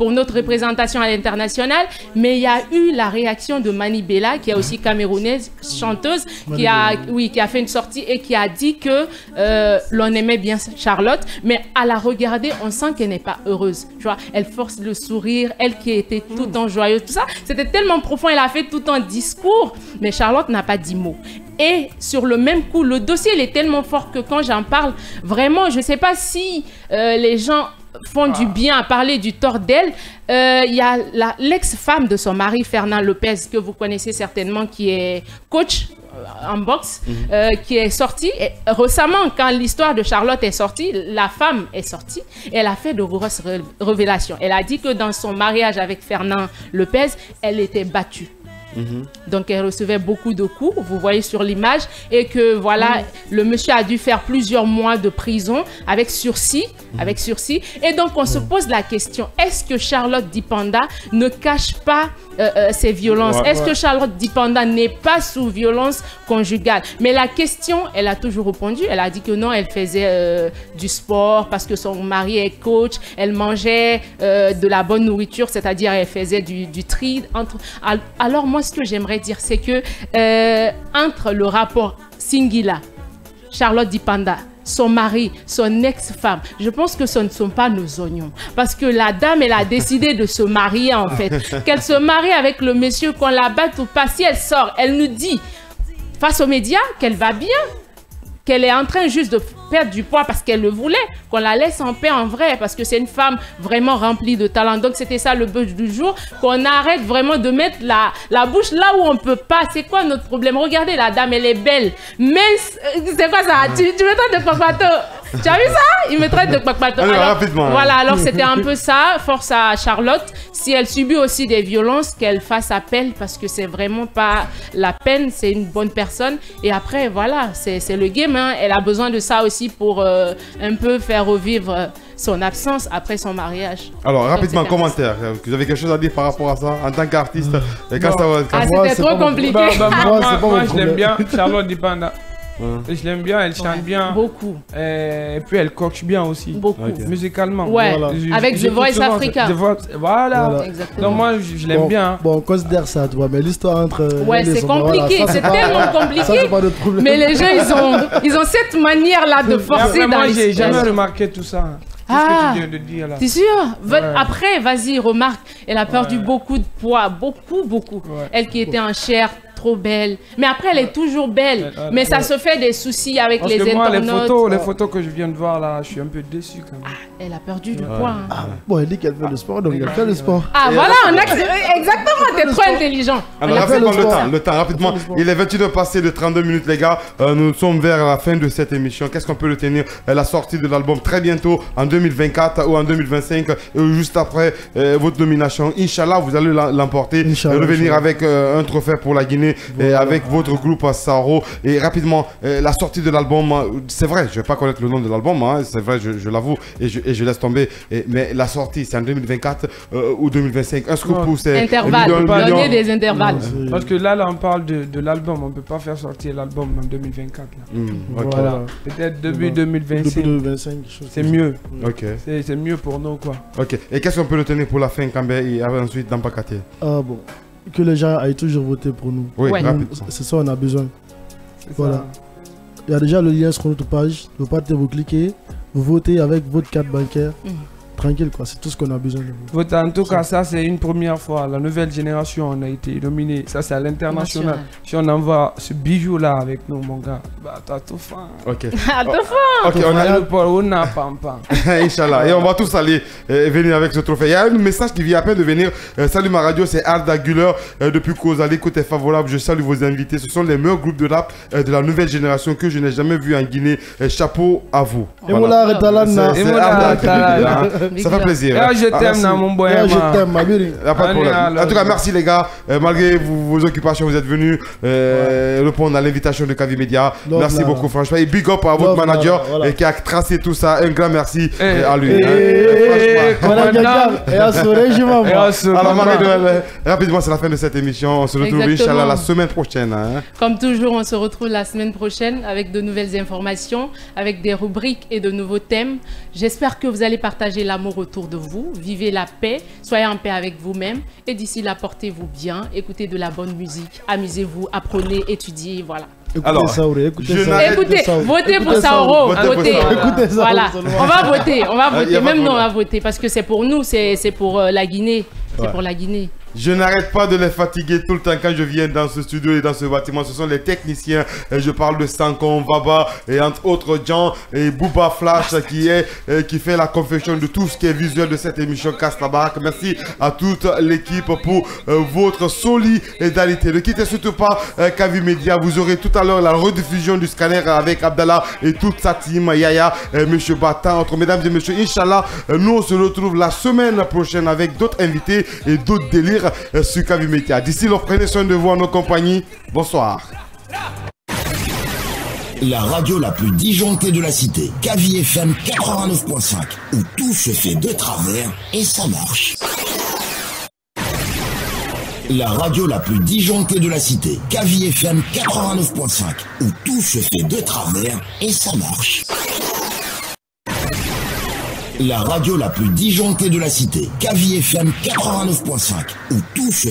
notre représentation à l'international. Mais il y a eu la réaction de Mani Bella, qui est aussi camerounaise, chanteuse, qui a fait une sortie et qui a dit que l'on aimait bien Charlotte, mais à la regarder, on sent qu'elle n'est pas heureuse. Tu vois, elle force le sourire, elle qui était tout le temps joyeuse, tout ça. C'était tellement profond, elle a fait tout un discours, mais Charlotte n'a pas dit mot. Et sur le même coup, le dossier il est tellement fort que quand j'en parle, vraiment, je ne sais pas si les gens font du bien à parler du tort d'elle. Il y a l'ex-femme de son mari, Fernand Lopez, que vous connaissez certainement, qui est coach en boxe, qui est sortie. Et récemment, quand l'histoire de Charlotte est sortie, la femme est sortie et elle a fait de grosses révélations. Elle a dit que dans son mariage avec Fernand Lopez, elle était battue. Donc elle recevait beaucoup de coups, vous voyez sur l'image, et que voilà, le monsieur a dû faire plusieurs mois de prison avec sursis, et donc on se pose la question, est-ce que Charlotte Dipanda ne cache pas ces violences? Est-ce que Charlotte Dipanda n'est pas sous violence conjugale? Mais la question, elle a toujours répondu, elle a dit que non, elle faisait du sport parce que son mari est coach, elle mangeait de la bonne nourriture, c'est-à-dire elle faisait du tri. Alors moi, ce que j'aimerais dire, c'est que entre le rapport Singila, Charlotte Dipanda, son mari, son ex-femme, je pense que ce ne sont pas nos oignons. Parce que la dame, elle a décidé de se marier en fait. Qu'elle se marie avec le monsieur, qu'on la batte ou pas. Si elle sort, elle nous dit face aux médias qu'elle va bien, qu'elle est en train juste de perdre du poids parce qu'elle le voulait, qu'on la laisse en paix en vrai, parce que c'est une femme vraiment remplie de talent. Donc c'était ça le buzz du jour, qu'on arrête vraiment de mettre la bouche là où on peut pas. C'est quoi notre problème? Regardez la dame, elle est belle, mais c'est quoi ça? Tu m'étonnes de Papato. Tu as vu ça? Il me traite de kpakpato. Allez, Alors, rapidement. voilà, alors c'était un peu ça. Force à Charlotte. Si elle subit aussi des violences, qu'elle fasse appel parce que c'est vraiment pas la peine. C'est une bonne personne. Et après, voilà, c'est le game. Hein. Elle a besoin de ça aussi pour un peu faire revivre son absence après son mariage. Alors, rapidement, commentaire. Vous avez quelque chose à dire par rapport à ça en tant qu'artiste? C'était trop compliqué. Moi, je l'aime bien. Charlotte Dipanda. Je l'aime bien, elle chante bien. Beaucoup. Et puis elle coach bien aussi. Beaucoup. Musicalement. Ouais, avec The Voice Africa. Voilà. Exactement. Donc moi, je l'aime bien. Bon, on considère ça, tu vois, mais l'histoire entre... Ouais, c'est compliqué, c'est tellement compliqué. Ça, c'est pas notre problème. Mais les gens, ils ont cette manière-là de forcer dans moi, les j'ai jamais remarqué tout ça. Ah, ce que tu viens de dire là. T'es sûr? Après, vas-y, remarque. Elle a perdu beaucoup de poids, beaucoup. Ouais. Elle qui était en chair, trop belle. Mais après, elle est toujours belle. Mais ça se fait des soucis avec parce les que moi, internautes. les photos que je viens de voir là, je suis un peu déçu quand même. Elle a perdu du poids. Hein. Bon, elle dit qu'elle fait le sport, donc elle fait le sport. Ah, voilà, exactement, t'es trop intelligent. Alors, rapidement, le temps, rapidement. Il est 21h passé de 32 minutes, les gars. Nous sommes vers la fin de cette émission. Qu'est-ce qu'on peut le tenir? La sortie de l'album très bientôt, en 2024 ou en 2025, juste après votre nomination. Inch'Allah, vous allez l'emporter. Revenir avec un trophée pour la Guinée et avec votre groupe Saharo. Et rapidement, la sortie de l'album, c'est vrai, je ne vais pas connaître le nom de l'album, hein, c'est vrai, je l'avoue, et je laisse tomber. Mais la sortie, c'est en 2024 ou 2025. Un scoop pour ces intervalles, donner des intervalles. Parce que là, on parle de l'album, on ne peut pas faire sortir l'album en 2024. Okay. Voilà. Peut-être début 2025. C'est mieux. Ok. C'est mieux pour nous, quoi. Ok. Et qu'est-ce qu'on peut le tenir pour la fin, Kambé, et ensuite dans Pakate? Ah bon. Que les gens aillent toujours voter pour nous. Oui, c'est ça, on a besoin. Voilà. Il y a déjà le lien sur notre page. Vous partez, vous cliquez, vous votez avec votre carte bancaire. Tranquille, quoi. C'est tout ce qu'on a besoin de vous. En tout cas, ça, c'est une première fois. La nouvelle génération, on a été nominé. Ça, c'est à l'international. Si on envoie ce bijou-là avec nous, mon gars, bah, t'as tout fait. Ok. Ok, on a le port, on a pampa. Inch'Allah. Et on va tous aller venir avec ce trophée. Il y a un message qui vient à peine de venir. Salut ma radio, c'est Arda Guller depuis Causa. L'écoute est favorable. Je salue vos invités. Ce sont les meilleurs groupes de rap de la nouvelle génération que je n'ai jamais vu en Guinée. Chapeau à vous. Voilà. C'est Arda. Ça fait plaisir. Je t'aime, mon boy. Je t'aime, ma vie. Pas de problème. En tout cas, merci les gars. Malgré vos occupations, vous êtes venus répondre à l'invitation de Kavi Media. Merci beaucoup, franchement. Et big up à votre manager qui a tracé tout ça. Un grand merci à lui. Rapidement, c'est la fin de cette émission. On se retrouve, Inch'Allah, la semaine prochaine. Comme toujours, on se retrouve la semaine prochaine avec de nouvelles informations, avec des rubriques et de nouveaux thèmes. J'espère que vous allez partager l'amour autour de vous, vivez la paix, soyez en paix avec vous-même et d'ici là, portez-vous bien, écoutez de la bonne musique, amusez-vous, apprenez, étudiez, voilà. Écoutez Saouré, écoutez, votez pour Saoro, votez. Voilà, on va voter, même nous on va voter parce que c'est pour nous, c'est pour la Guinée, c'est pour la Guinée. Je n'arrête pas de les fatiguer tout le temps quand je viens dans ce studio et dans ce bâtiment. Ce sont les techniciens. Je parle de Sankon, Baba et entre autres gens et Booba Flash qui fait la confection de tout ce qui est visuel de cette émission Casse la Baraque. Merci à toute l'équipe pour votre solidarité. Ne quittez surtout pas Kavi Media. Vous aurez tout à l'heure la rediffusion du scanner avec Abdallah et toute sa team, Yaya, Monsieur Batan, entre mesdames et messieurs. Inch'Allah, nous on se retrouve la semaine prochaine avec d'autres invités et d'autres délires sur Kavi Media. D'ici là, prenez soin de vous en nos compagnies. Bonsoir. La radio la plus disjonctée de la cité, Kavi FM 89.5, où tout se fait de travers et ça marche. La radio la plus disjonctée de la cité, Kavi FM 89.5, où tout se fait de travers et ça marche. La radio la plus disjonctée de la cité, Kavi FM 89.5, où tout se